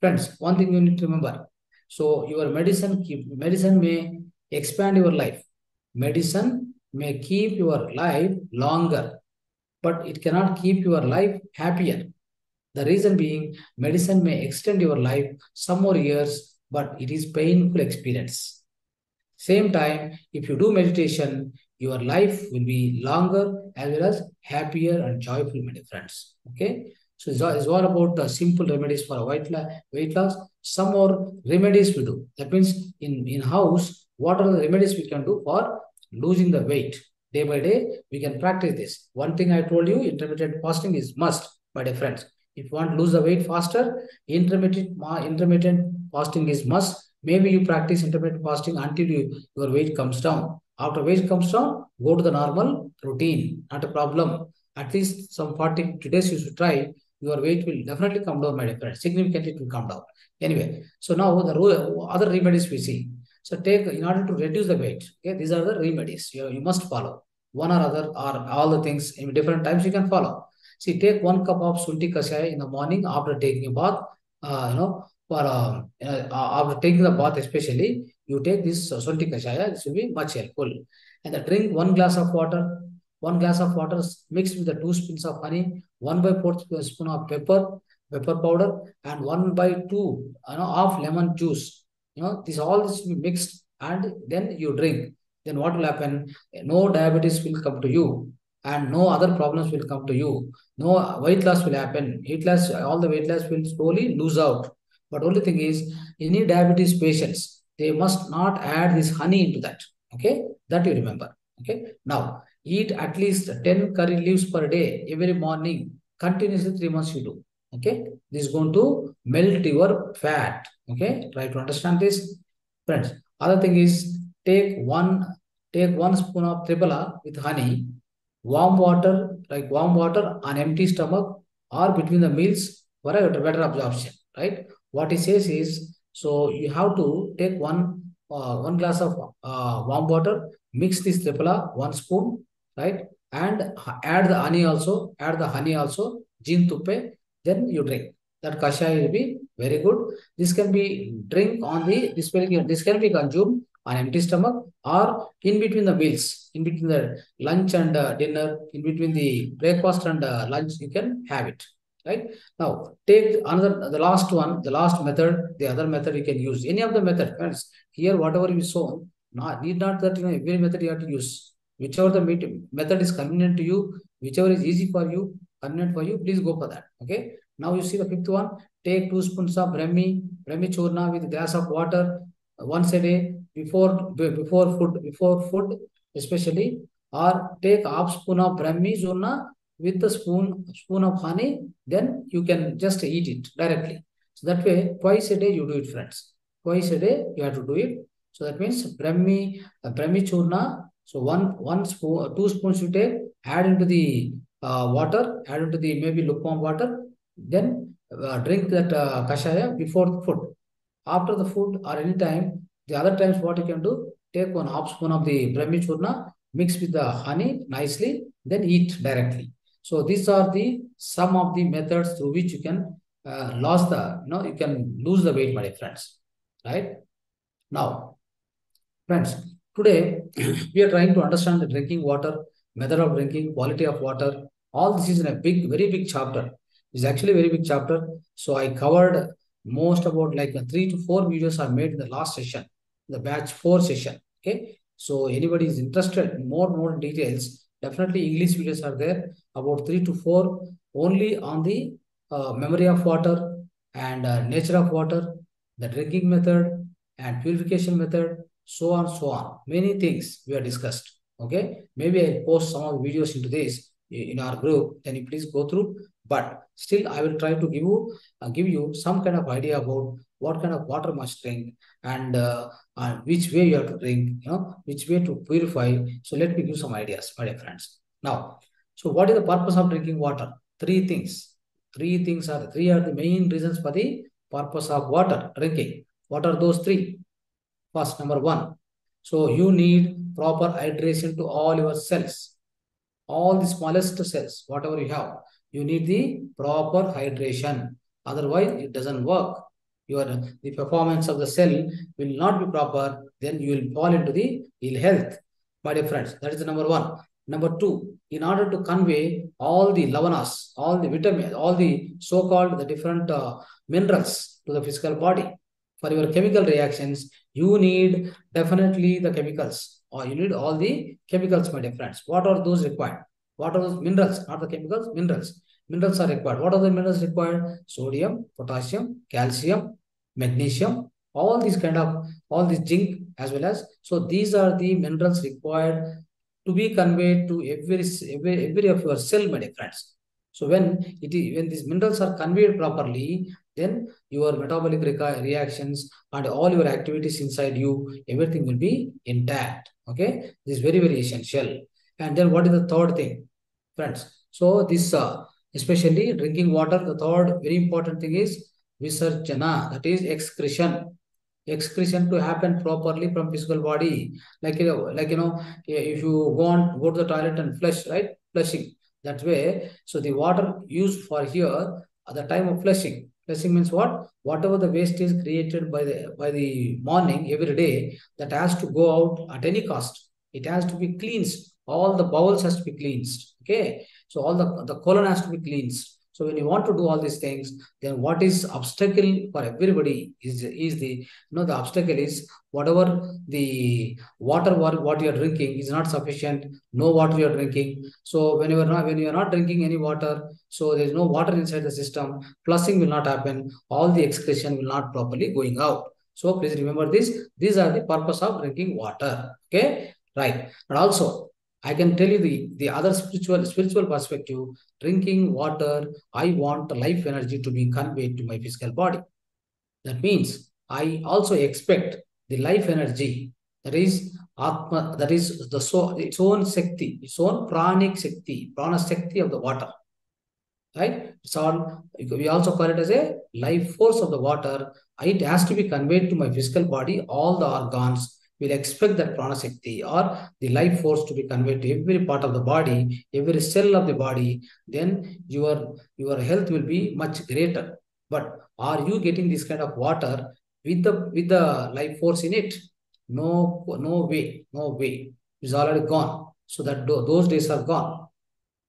Friends, one thing you need to remember. So your medicine may expand your life. Medicine may keep your life longer, but it cannot keep your life happier. The reason being, medicine may extend your life some more years, but it is painful experience. Same time, if you do meditation, your life will be longer as well as happier and joyful, my friends. Okay? So it's all about simple remedies for weight loss. Some more remedies we do. That means in house, what are the remedies we can do for losing the weight? Day by day, we can practice this. One thing I told you, intermittent fasting is must, my dear friends. If you want to lose the weight faster, intermittent fasting is must. Maybe you practice intermittent fasting until your weight comes down. After weight comes down, go to the normal routine. Not a problem. At least some 40 days you should try. Your weight will definitely come down, my dear friend. Significantly it will come down. Anyway, so now the other remedies we see. So take in order to reduce the weight. Okay, these are the remedies you must follow. One or other or all the things in different times you can follow. See, take 1 cup of Shunti Kashaya in the morning after taking a bath. After taking the bath, especially, you take this Shunti Kashaya. This will be much helpful. And then drink 1 glass of water. 1 glass of water mixed with the 2 spoons of honey, 1/4 spoon of pepper powder, and 1/2 of lemon juice. This all this will be mixed, and then you drink. Then what will happen? No diabetes will come to you, and no other problems will come to you. No weight loss will happen. All the weight loss will slowly lose out. But only thing is, any diabetes patients, they must not add this honey into that. Okay, that you remember. Okay, now eat at least 10 curry leaves per day every morning. Continuously 3 months you do. Okay, this is going to melt your fat. Okay, try to understand this, friends. Other thing is take one spoon of triphala with honey, warm water on empty stomach or between the meals for a better absorption. Right. What he says is, so you have to take one glass of warm water, mix this triphala 1 spoon, right, and add the honey also. Jin tuppe, then you drink. That kashaya will be very good. This can be this can be consumed on empty stomach or in between the meals, in between the lunch and dinner, in between the breakfast and lunch, you can have it. Right. Now, take the last method, the other method you can use. Any of the method, friends. Here, whatever you saw, need not that every method you have to use. Whichever the method is convenient to you, whichever is easy for you, convenient for you, please go for that. Okay. Now you see the fifth one. Take 2 spoons of Brahmi churna with a glass of water once a day before food, especially, or take half spoon of Brahmi churna with the spoon of honey. Then you can just eat it directly. So that way, twice a day you do it, friends. Twice a day you have to do it. So that means Brahmi churna. So one spoon, 2 spoons you take, add into the water, add into the maybe lukewarm water, then drink that kashaya before the food. After the food or any time, the other times what you can do, take 1/2 spoon of the Brahmi churna, mix with the honey nicely, then eat directly. So these are some of the methods through which you can you can lose the weight, my friends. Right? Now, friends, today we are trying to understand the drinking water, method of drinking, quality of water. All this is in a very big chapter. It's actually a very big chapter. So I covered most about like 3 to 4 videos are made in the last session, the batch 4 session. Okay. So anybody is interested in more details, definitely English videos are there about 3 to 4 only on the memory of water and nature of water, the drinking method and purification method, so on. Many things we have discussed. Okay. Maybe I'll post some of the videos into this in our group. Then you please go through. But still, I will try to give you some kind of idea about what kind of water must drink and which way you have to drink, which way to purify. So let me give some ideas, my dear friends. Now, so what is the purpose of drinking water? 3 things. 3 are the main reasons for the purpose of water drinking. What are those 3? First, number 1. So you need proper hydration to all your cells. All the smallest cells, whatever you have, you need the proper hydration. Otherwise, it doesn't work. The performance of the cell will not be proper. Then you will fall into the ill health. My dear friends, that is the number 1. Number 2, in order to convey all the lavanas, all the vitamins, all the so-called the different minerals to the physical body, for your chemical reactions, you need definitely the chemicals, or you need all the chemicals, my dear friends. What are those required? What are those minerals? Not the chemicals, minerals. Minerals are required. What are the minerals required? Sodium, potassium, calcium, magnesium, all this zinc as well as. So these are the minerals required to be conveyed to every of your cell, my dear friends. So when these minerals are conveyed properly, then your metabolic reactions and all your activities inside you, everything will be intact. Okay, this is very, very essential. And then what is the third thing, friends? So this, especially drinking water, the third very important thing is visarjana, that is excretion. Excretion to happen properly from physical body. If you go to the toilet and flush, right? Flushing. That way. So the water used for here at the time of flushing. Flushing means what? Whatever the waste is created by the morning every day, that has to go out at any cost. It has to be cleansed. All the bowels has to be cleansed. Okay. So all the colon has to be cleansed. So when you want to do all these things, then what is obstacle for everybody is the the obstacle is whatever the water what you are drinking is not sufficient. No water you are drinking. So when you are not drinking any water, so there is no water inside the system. Flushing will not happen. All the excretion will not properly going out. So please remember this. These are the purpose of drinking water. Okay, right. And also I can tell you the other spiritual perspective. Drinking water, I want the life energy to be conveyed to my physical body. That means I also expect the life energy, that is Atma, that is the soul, its own Shakti, its own pranic Shakti, prana Shakti of the water. Right? It's all, we also call it as a life force of the water. It has to be conveyed to my physical body. All the organs will expect that prana Shakti or the life force to be conveyed to every part of the body, every cell of the body. Then your health will be much greater. But are you getting this kind of water with the life force in it? No, no way, no way. It's already gone. So that those days are gone.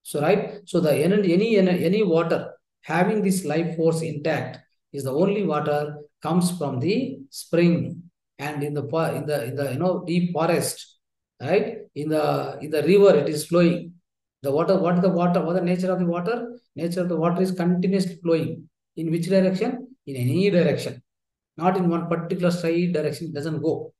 So right, so the any water having this life force intact is the only water comes from the spring and in the deep forest, right? In the river it is flowing. The water, what the water, what the nature of the water? Nature of the water is continuously flowing. In which direction? In any direction, not in one particular side direction. It doesn't go.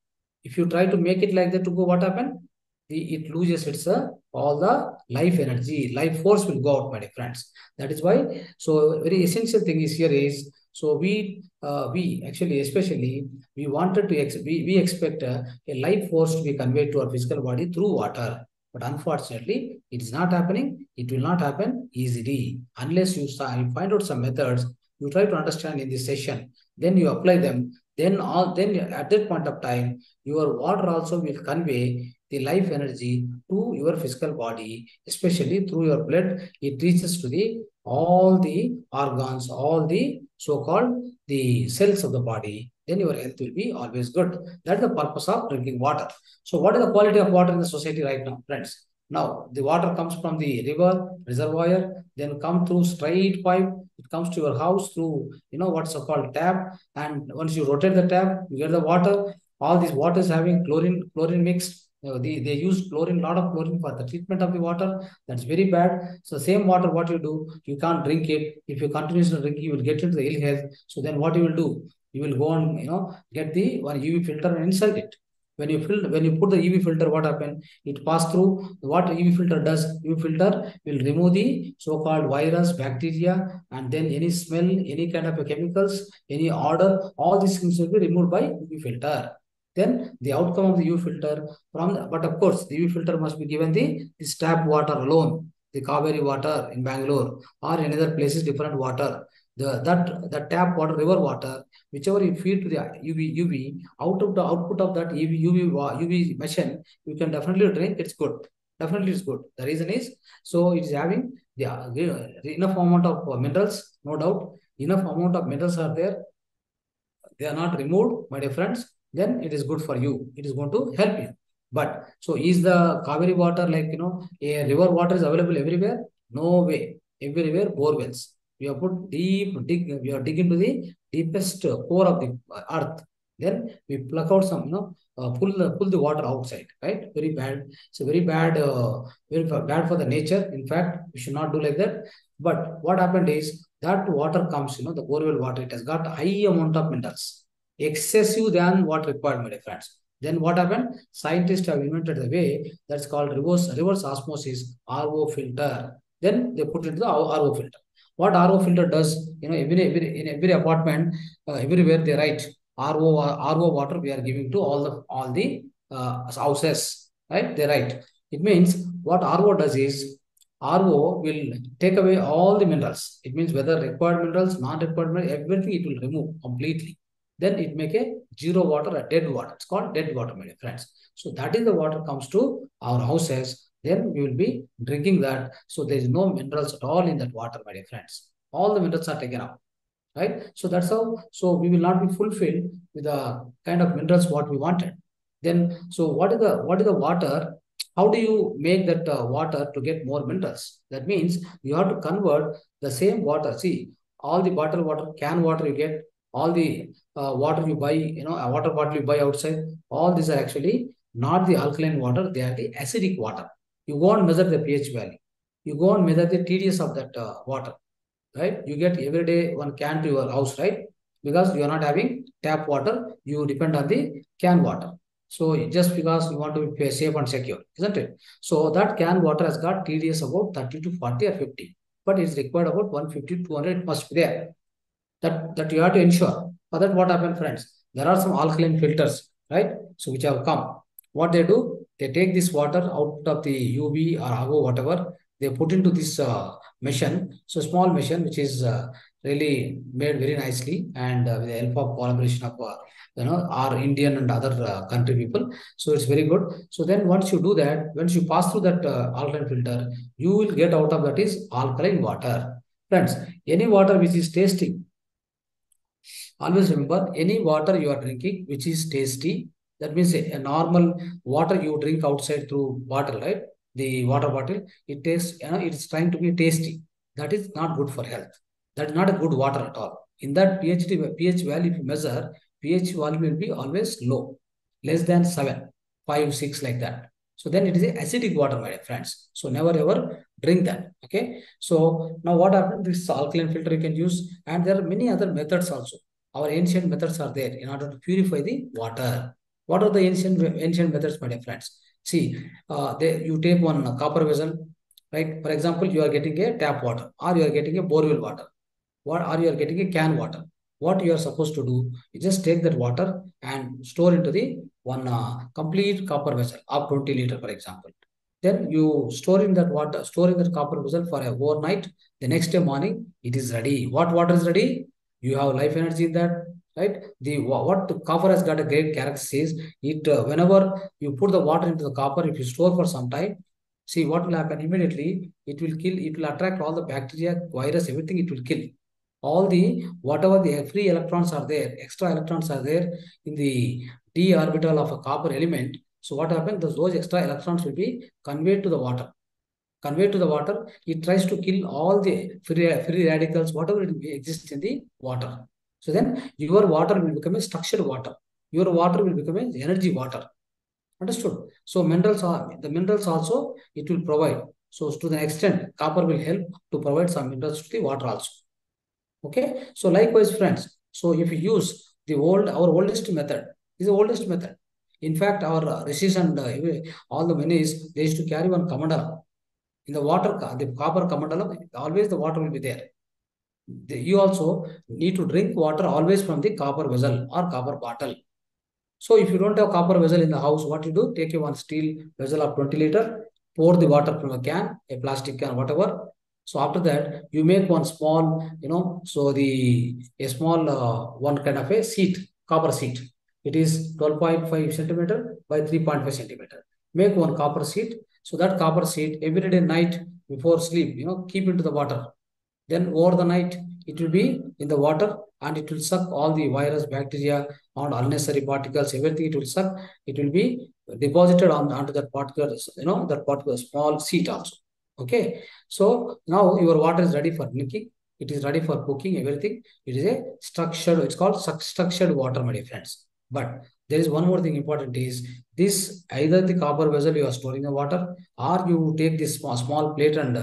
If you try to make it like that to go, what happen? It loses its all the life energy, life force will go out, my dear friends. That is why. So very essential thing is here is, so we actually especially we wanted to we expect a life force to be conveyed to our physical body through water. But unfortunately, it is not happening. It will not happen easily unless you find out some methods. You try to understand in this session, then you apply them. Then at that point of time, your water also will convey the life energy to your physical body, especially through your blood. It reaches to the all the organs, all the so-called the cells of the body. Then your health will be always good. That's the purpose of drinking water. So what is the quality of water in the society right now, friends? Now the water comes from the river, reservoir, then come through straight pipe. It comes to your house through what's called tap. And once you rotate the tap, you get the water. All these water is having chlorine mixed. They use chlorine, lot of chlorine for the treatment of the water. That's very bad. So same water, what you do, you can't drink it. If you continuously drink, you will get into the ill health. So then what you will do? You will go and get the one UV filter and insert it. When you put the UV filter, what happens? It pass through. What UV filter does? UV filter will remove the so-called virus, bacteria, and then any smell, any kind of chemicals, any odor, all these things will be removed by UV filter. Then the outcome of the UV filter but of course the UV filter must be given the tap water alone, the Kaveri water in Bangalore or in other places different water. The tap water, river water, whichever you feed to the UV, out of the output of that UV machine, you can definitely drink. It's good. Definitely it's good. The reason is, so it is having enough amount of minerals, no doubt. Enough amount of minerals are there. They are not removed, my dear friends. Then it is good for you. It is going to help you. But so is the Kaveri water like a river water is available everywhere? No way. Everywhere bore wells. We have put we are digging into the deepest core of the earth. Then we pluck out some, pull the water outside, right? Very bad. It's a very bad for the nature. In fact, we should not do like that. But what happened is that water comes, the borewell water, it has got high amount of minerals, excessive than what required, my dear friends. Then what happened? Scientists have invented the way that's called reverse osmosis RO filter. Then they put it into the RO filter. What RO filter does, in every apartment, everywhere they write RO water we are giving to all the houses, right? They write. It means what RO does is RO will take away all the minerals. It means whether required minerals, non-required minerals, everything it will remove completely. Then it make a zero water, a dead water. It's called dead water, my dear friends. So that is the water comes to our houses. Then we will be drinking that. So there is no minerals at all in that water, my dear friends. All the minerals are taken out, right? So that's how. So we will not be fulfilled with the kind of minerals what we wanted. Then, so what is the water? How do you make that water to get more minerals? That means you have to convert the same water. See, all the bottled water, can water you get, all the water you buy, a water bottle you buy outside, all these are actually not the alkaline water, they are the acidic water. You go and measure the pH value. You go and measure the TDS of that water, right? You get every day one can to your house, right? Because you are not having tap water, you depend on the can water. So just because you want to be safe and secure, isn't it? So that can water has got TDS about 30 to 40 or 50, but it's required about 150 to 200, it must be there. That you have to ensure. For that, what happens, friends? There are some alkaline filters, right? So which have come. What they do, they take this water out of the UV or RO, whatever, they put into this machine. So small machine, which is really made very nicely, and with the help of collaboration of our Indian and other country people. So it's very good. So then once you do that, once you pass through that alkaline filter, you will get out of that is alkaline water. Friends, any water which is tasty, always remember, any water you are drinking which is tasty, that means a normal water you drink outside through bottle, right? The water bottle, it tastes, it's trying to be tasty. That is not good for health. That is not a good water at all. In that pH value, if you measure, pH value will be always low, less than 7, 5, 6, like that. So then it is a acidic water, my friends. So never ever drink that. Okay. So now what happens? This alkaline filter you can use, and there are many other methods also. Our ancient methods are there in order to purify the water. What are the ancient methods, my dear friends? See, you take one copper vessel, right? For example, you are getting a tap water, or you are getting a borewell water, or you are getting a can water. What you are supposed to do, you just take that water and store into the one complete copper vessel of 20 liter, for example. Then you store in that copper vessel for a overnight. The next day morning, it is ready. What water is ready? You have life energy in that, right? What the copper has got a great character is it whenever you put the water into the copper, if you store for some time, see what will happen immediately. It will attract all the bacteria, virus, everything. It will kill all the whatever the free electrons are there, extra electrons are there in the d orbital of a copper element. So what happens? Those extra electrons will be conveyed to the water. Conveyed to the water, it tries to kill all the free radicals, whatever it exists in the water. So then your water will become a structured water. Your water will become an energy water. Understood? So the minerals also it will provide. So to the extent copper will help to provide some minerals to the water also. Okay. So likewise, friends. So if you use our oldest method, is the oldest method. In fact, our rishis and all the munis, they used to carry one kamandalam. In the water, the copper kamandalam, always the water will be there. You also need to drink water always from the copper vessel or copper bottle. So if you don't have copper vessel in the house, what you do? Take a one steel vessel of 20 liter, pour the water from a can, a plastic can, whatever. So after that, you make one small, a small one kind of a seat, copper seat. It is 12.5 centimeter by 3.5 centimeter. Make one copper seat. So that copper seat every day night before sleep, keep into the water. Then over the night, it will be in the water and it will suck all the virus, bacteria, and unnecessary particles, everything it will suck. It will be deposited onto that particular, that particular small seat also. Okay. So now your water is ready for drinking. It is ready for cooking, everything. It is a structured, it's called structured water, my dear friends. But there is one more thing important is this either the copper vessel you are storing the water or you take this small plate and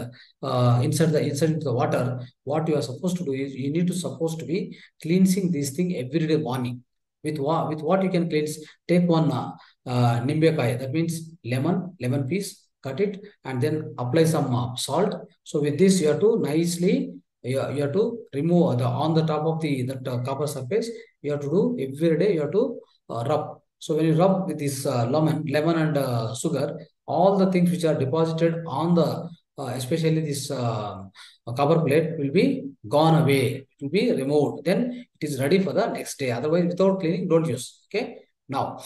insert into the water. What you are supposed to do is you need to supposed to be cleansing this thing every day morning. With what you can cleanse, take one nimbekaya, that means lemon piece, cut it and then apply some salt. So with this you have to nicely you have to remove on the top of that copper surface. You have to do every day. You have to rub. So when you rub with this lemon and sugar, all the things which are deposited on the especially this copper plate will be gone away. It will be removed. Then it is ready for the next day. Otherwise, without cleaning, don't use. Okay. Now,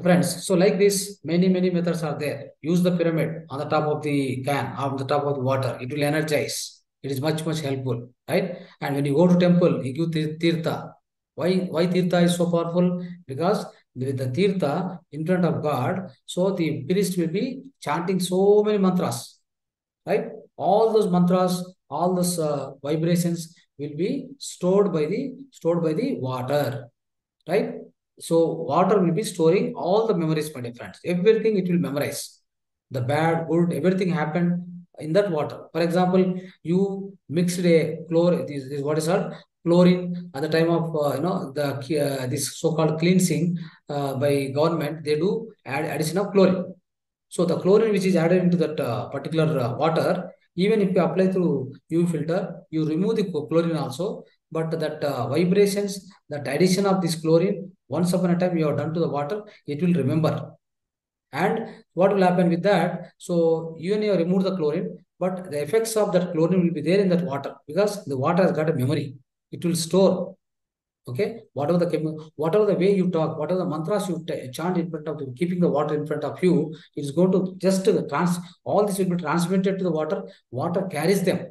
friends, so like this, many methods are there. Use the pyramid on the top of the can, on the top of the water. It will energize. It is much helpful, right? And when you go to temple, you give tirtha. Why tirtha is so powerful? Because with the tirtha in front of God, so the priest will be chanting so many mantras, right? All those mantras, all those vibrations will be stored by the water, right? So water will be storing all the memories, my dear friends. Everything it will memorize. The bad, good, everything happened in that water. For example, you mixed a chlorine. This what is called chlorine at the time of this so-called cleansing by government. They do add addition of chlorine. So the chlorine which is added into that particular water, even if you apply through UV filter, you remove the chlorine also. But that vibrations, that addition of this chlorine, once upon a time you have done to the water, it will remember. And what will happen with that? So even you remove the chlorine, but the effects of that chlorine will be there in that water because the water has got a memory. It will store. Okay, whatever the way you talk, whatever the mantras you chant in front of you, keeping the water in front of you, it is going to just all this will be transmitted to the water. Water carries them.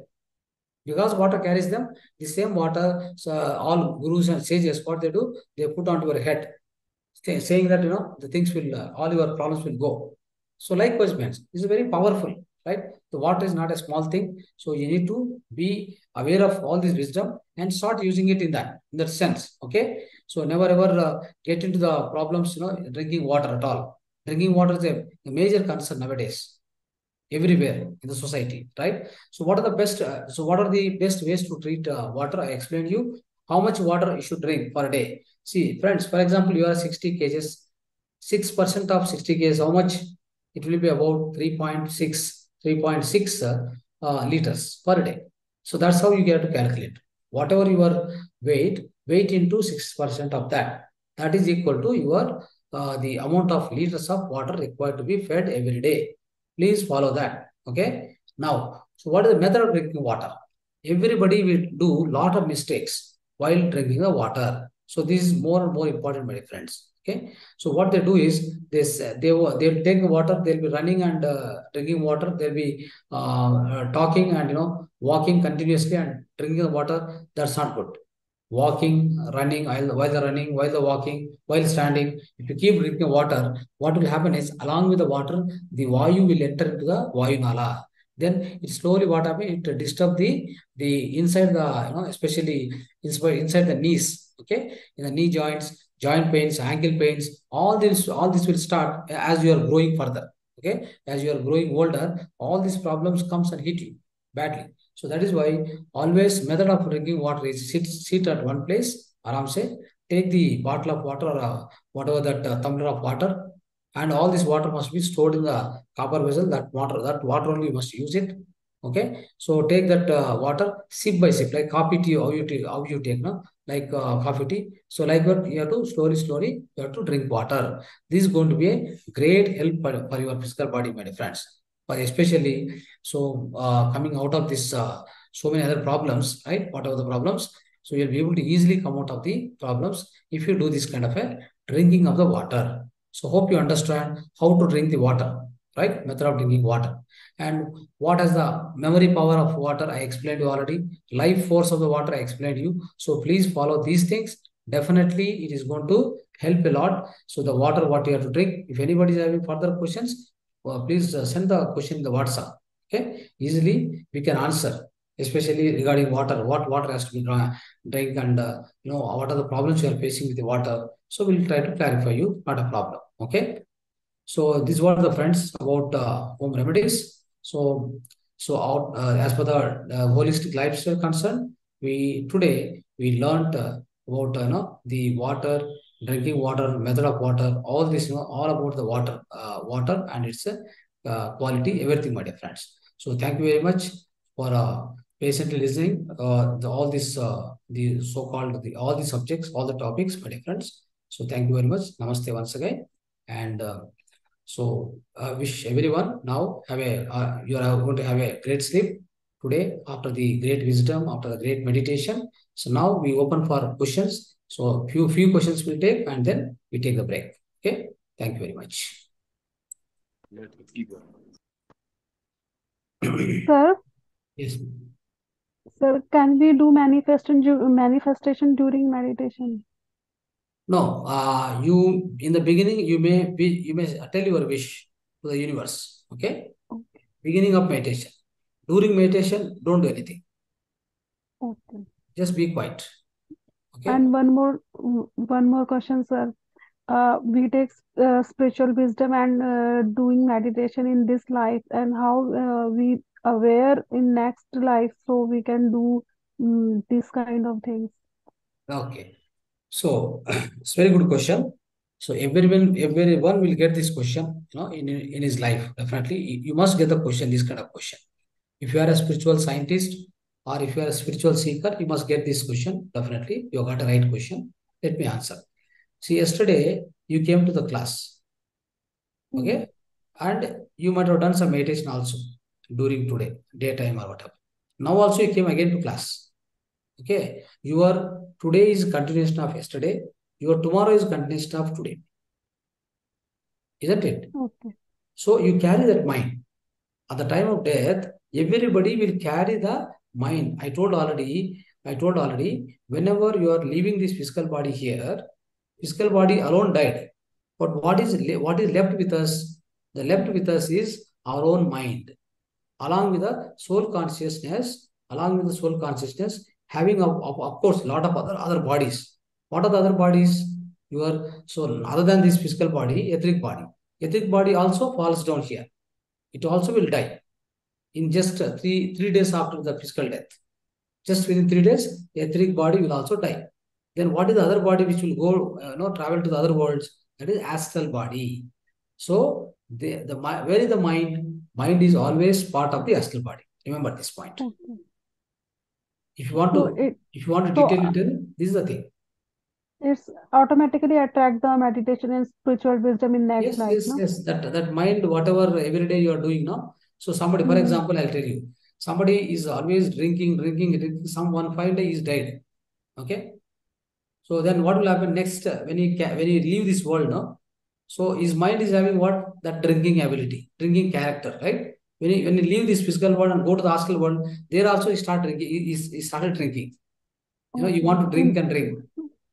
Because water carries them, the same water, so all gurus and sages, what they do, they put onto your head, saying that the things will all your problems will go. So likewise, man, this is very powerful, right? The water is not a small thing, so you need to be aware of all this wisdom and start using it in that sense. Okay, so never ever get into the problems, drinking water at all. Drinking water is a major concern nowadays everywhere in the society, right? So what are the best ways to treat water? I explained you how much water you should drink per day. See, friends, for example, you are 60 kgs, 6% of 60 kgs, how much? It will be about 3.6 liters per day. So that's how you get to calculate. Whatever your weight into 6% of that. That is equal to your the amount of liters of water required to be fed every day. Please follow that. Okay. Now, so what is the method of drinking water? Everybody will do lot of mistakes while drinking the water. So this is more and more important, my friends. Okay. So what they do is they'll take the water. They'll be running and drinking water. They'll be talking and walking continuously and drinking the water. That's not good. Walking, running, while they're running, while they're walking, while standing. If you keep drinking water, what will happen is along with the water, the Vayu will enter into the Vayu Nala. Then it slowly what happens, it disturb the inside the, especially inside the knees, okay? In the knee joints, joint pains, ankle pains, all this will start as you are growing further. Okay, as you are growing older, all these problems comes and hit you badly. So that is why always method of drinking water is sit at one place, aram se, take the bottle of water or whatever that tumbler of water, and all this water must be stored in the copper vessel. That water only you must use it. Okay, so take that water sip by sip, like coffee tea, how you take, no? Like coffee tea. So like that, you have to slowly, you have to drink water. This is going to be a great help for your physical body, my dear friends. But especially, so coming out of this, so many other problems, right? Whatever the problems, so you'll be able to easily come out of the problems if you do this kind of a drinking of the water. So hope you understand how to drink the water, right? Method of drinking water. And what is the memory power of water? I explained you already. Life force of the water, I explained you. So please follow these things. Definitely, it is going to help a lot. So the water, what you have to drink. If anybody is having further questions, please send the question in the WhatsApp. Okay, easily we can answer, especially regarding water. What water has to be drink, and what are the problems you are facing with the water. So we'll try to clarify you. Not a problem. Okay. So these were the friends about home remedies. As per the holistic lifestyle concern, we learned about the water, drinking water, method of water, all this, all about the water and its quality, everything, my dear friends. So thank you very much for patiently listening all these the so-called all the subjects, all the topics, my dear friends. So thank you very much. Namaste once again. And so I wish everyone now have a you are going to have a great sleep today after the great wisdom, after the great meditation. So now we open for questions. So few questions we'll take and then we take the break. Okay. Thank you very much. Sir, Yes. sir, can we do manifestation during meditation? No, you in the beginning you may tell your wish to the universe. Okay, Okay. beginning of meditation. During meditation, don't do anything. Okay. Just be quiet. Okay. And one more question, sir. We take spiritual wisdom and doing meditation in this life, and how we aware in next life, so we can do this kind of things. Okay. So it's very good question. So everyone will get this question, in his life. Definitely, you must get the question, this kind of question. If you are a spiritual scientist or if you are a spiritual seeker, you must get this question. Definitely, you got a right question. Let me answer. See, yesterday you came to the class, Mm. okay, and you might have done some meditation also during today, daytime or whatever. Now also you came again to class, okay. Your today is continuation of yesterday. Your tomorrow is continuation of today, isn't it? Okay. So you carry that mind. At the time of death, everybody will carry the mind. I told already, whenever you are leaving this physical body here, physical body alone died. But what is left with us? The left with us is our own mind, along with the soul consciousness, having of course a lot of other bodies. What are the other bodies? Your soul, other than this physical body, etheric body. Etheric body also falls down here. It also will die in just 3 days after the physical death. Just within 3 days, the etheric body will also die. Then what is the other body which will go, travel to the other worlds? That is astral body. So where is the mind? Mind is always part of the astral body. Remember this point. Okay. If you want So to, it if you want to so detail it, then this is the thing. it's automatically attract the meditation and spiritual wisdom in next Yes, life, yes, no? yes. That mind, whatever every day you are doing now. So somebody, for Mm-hmm. example, I'll tell you, somebody is always drinking. Some one fine day is died. Okay. So then what will happen next when he leave this world, no? So his mind is having what? That drinking ability, drinking character, right? When he leave this physical world and go to the astral world, there also he start drinking. He started drinking. You Okay. want to drink and drink,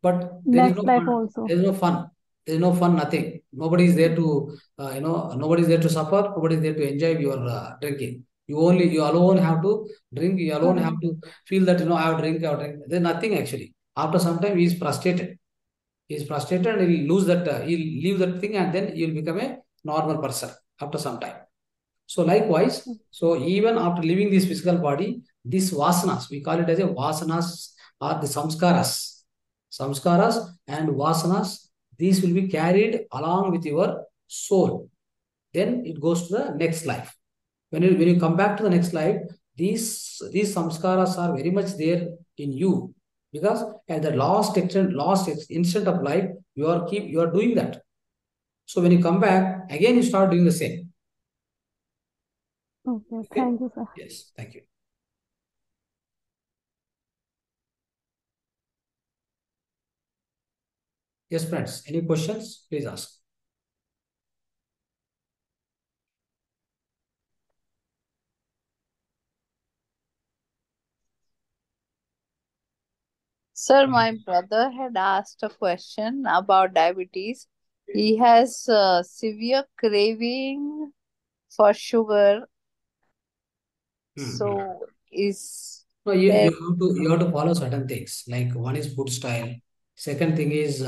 but there is Next no life fun. also. There is no fun. There is no fun. Nothing. Nobody is there to nobody is there to suffer. Nobody is there to enjoy your drinking. You alone have to drink. You alone have Correct. to feel that I have drink. I have drink. There's nothing actually. After some time, he is frustrated. He is frustrated and he'll lose that. He'll leave that thing and then he'll become a normal person after some time. So likewise, so even after leaving this physical body, these vasanas, we call it as a vasanas or the samskaras. Samskaras and vasanas, these will be carried along with your soul. Then it goes to the next life. When you come back to the next life, these samskaras are very much there in you because at the last instant of life, you are doing that. So when you come back, again you start doing the same. Okay. Okay? Thank you, sir. Yes, thank you. Yes, friends. Any questions? Please ask. Sir, my brother had asked a question about diabetes. He has severe craving for sugar. Mhm. So, is No, there? you have to follow certain things. Like one is food style. Second thing is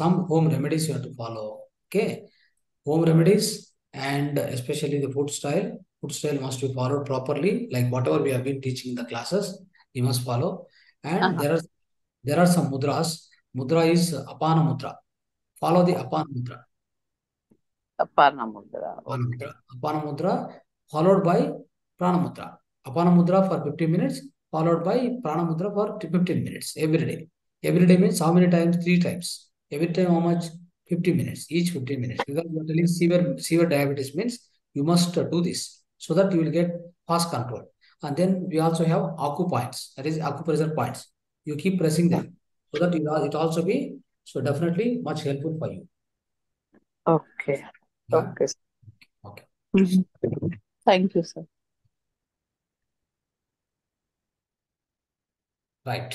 some home remedies you have to follow. Okay, home remedies and especially the food style. Food style must be followed properly. Like whatever we have been teaching in the classes, you must follow. And Uh-huh. there are some mudras. Mudra is apana mudra. Follow the apana mudra. Aparna Mudra. Apana Okay. mudra. Apana mudra followed by prana mudra. Apana mudra for 15 minutes, followed by Pranamudra for 15 minutes every day. Every day means how many times? 3 times. Every time how much? 15 minutes, each 15 minutes. Because you are telling severe diabetes means you must do this so that you will get fast control. And then we also have points, that is acupressure points. You keep pressing them so that it also be so definitely much helpful for you. Okay. Yeah. Okay. Okay. Thank you, sir. Right.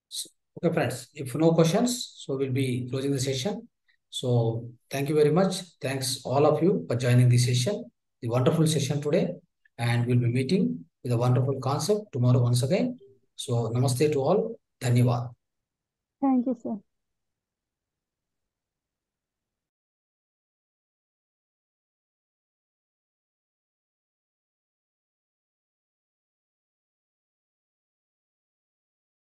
So, okay, friends, if no questions, so we'll be closing the session. So thank you very much. Thanks all of you for joining the session, the wonderful session today. And we'll be meeting with a wonderful concept tomorrow once again. So namaste to all. Dhanyavad. Thank you, sir.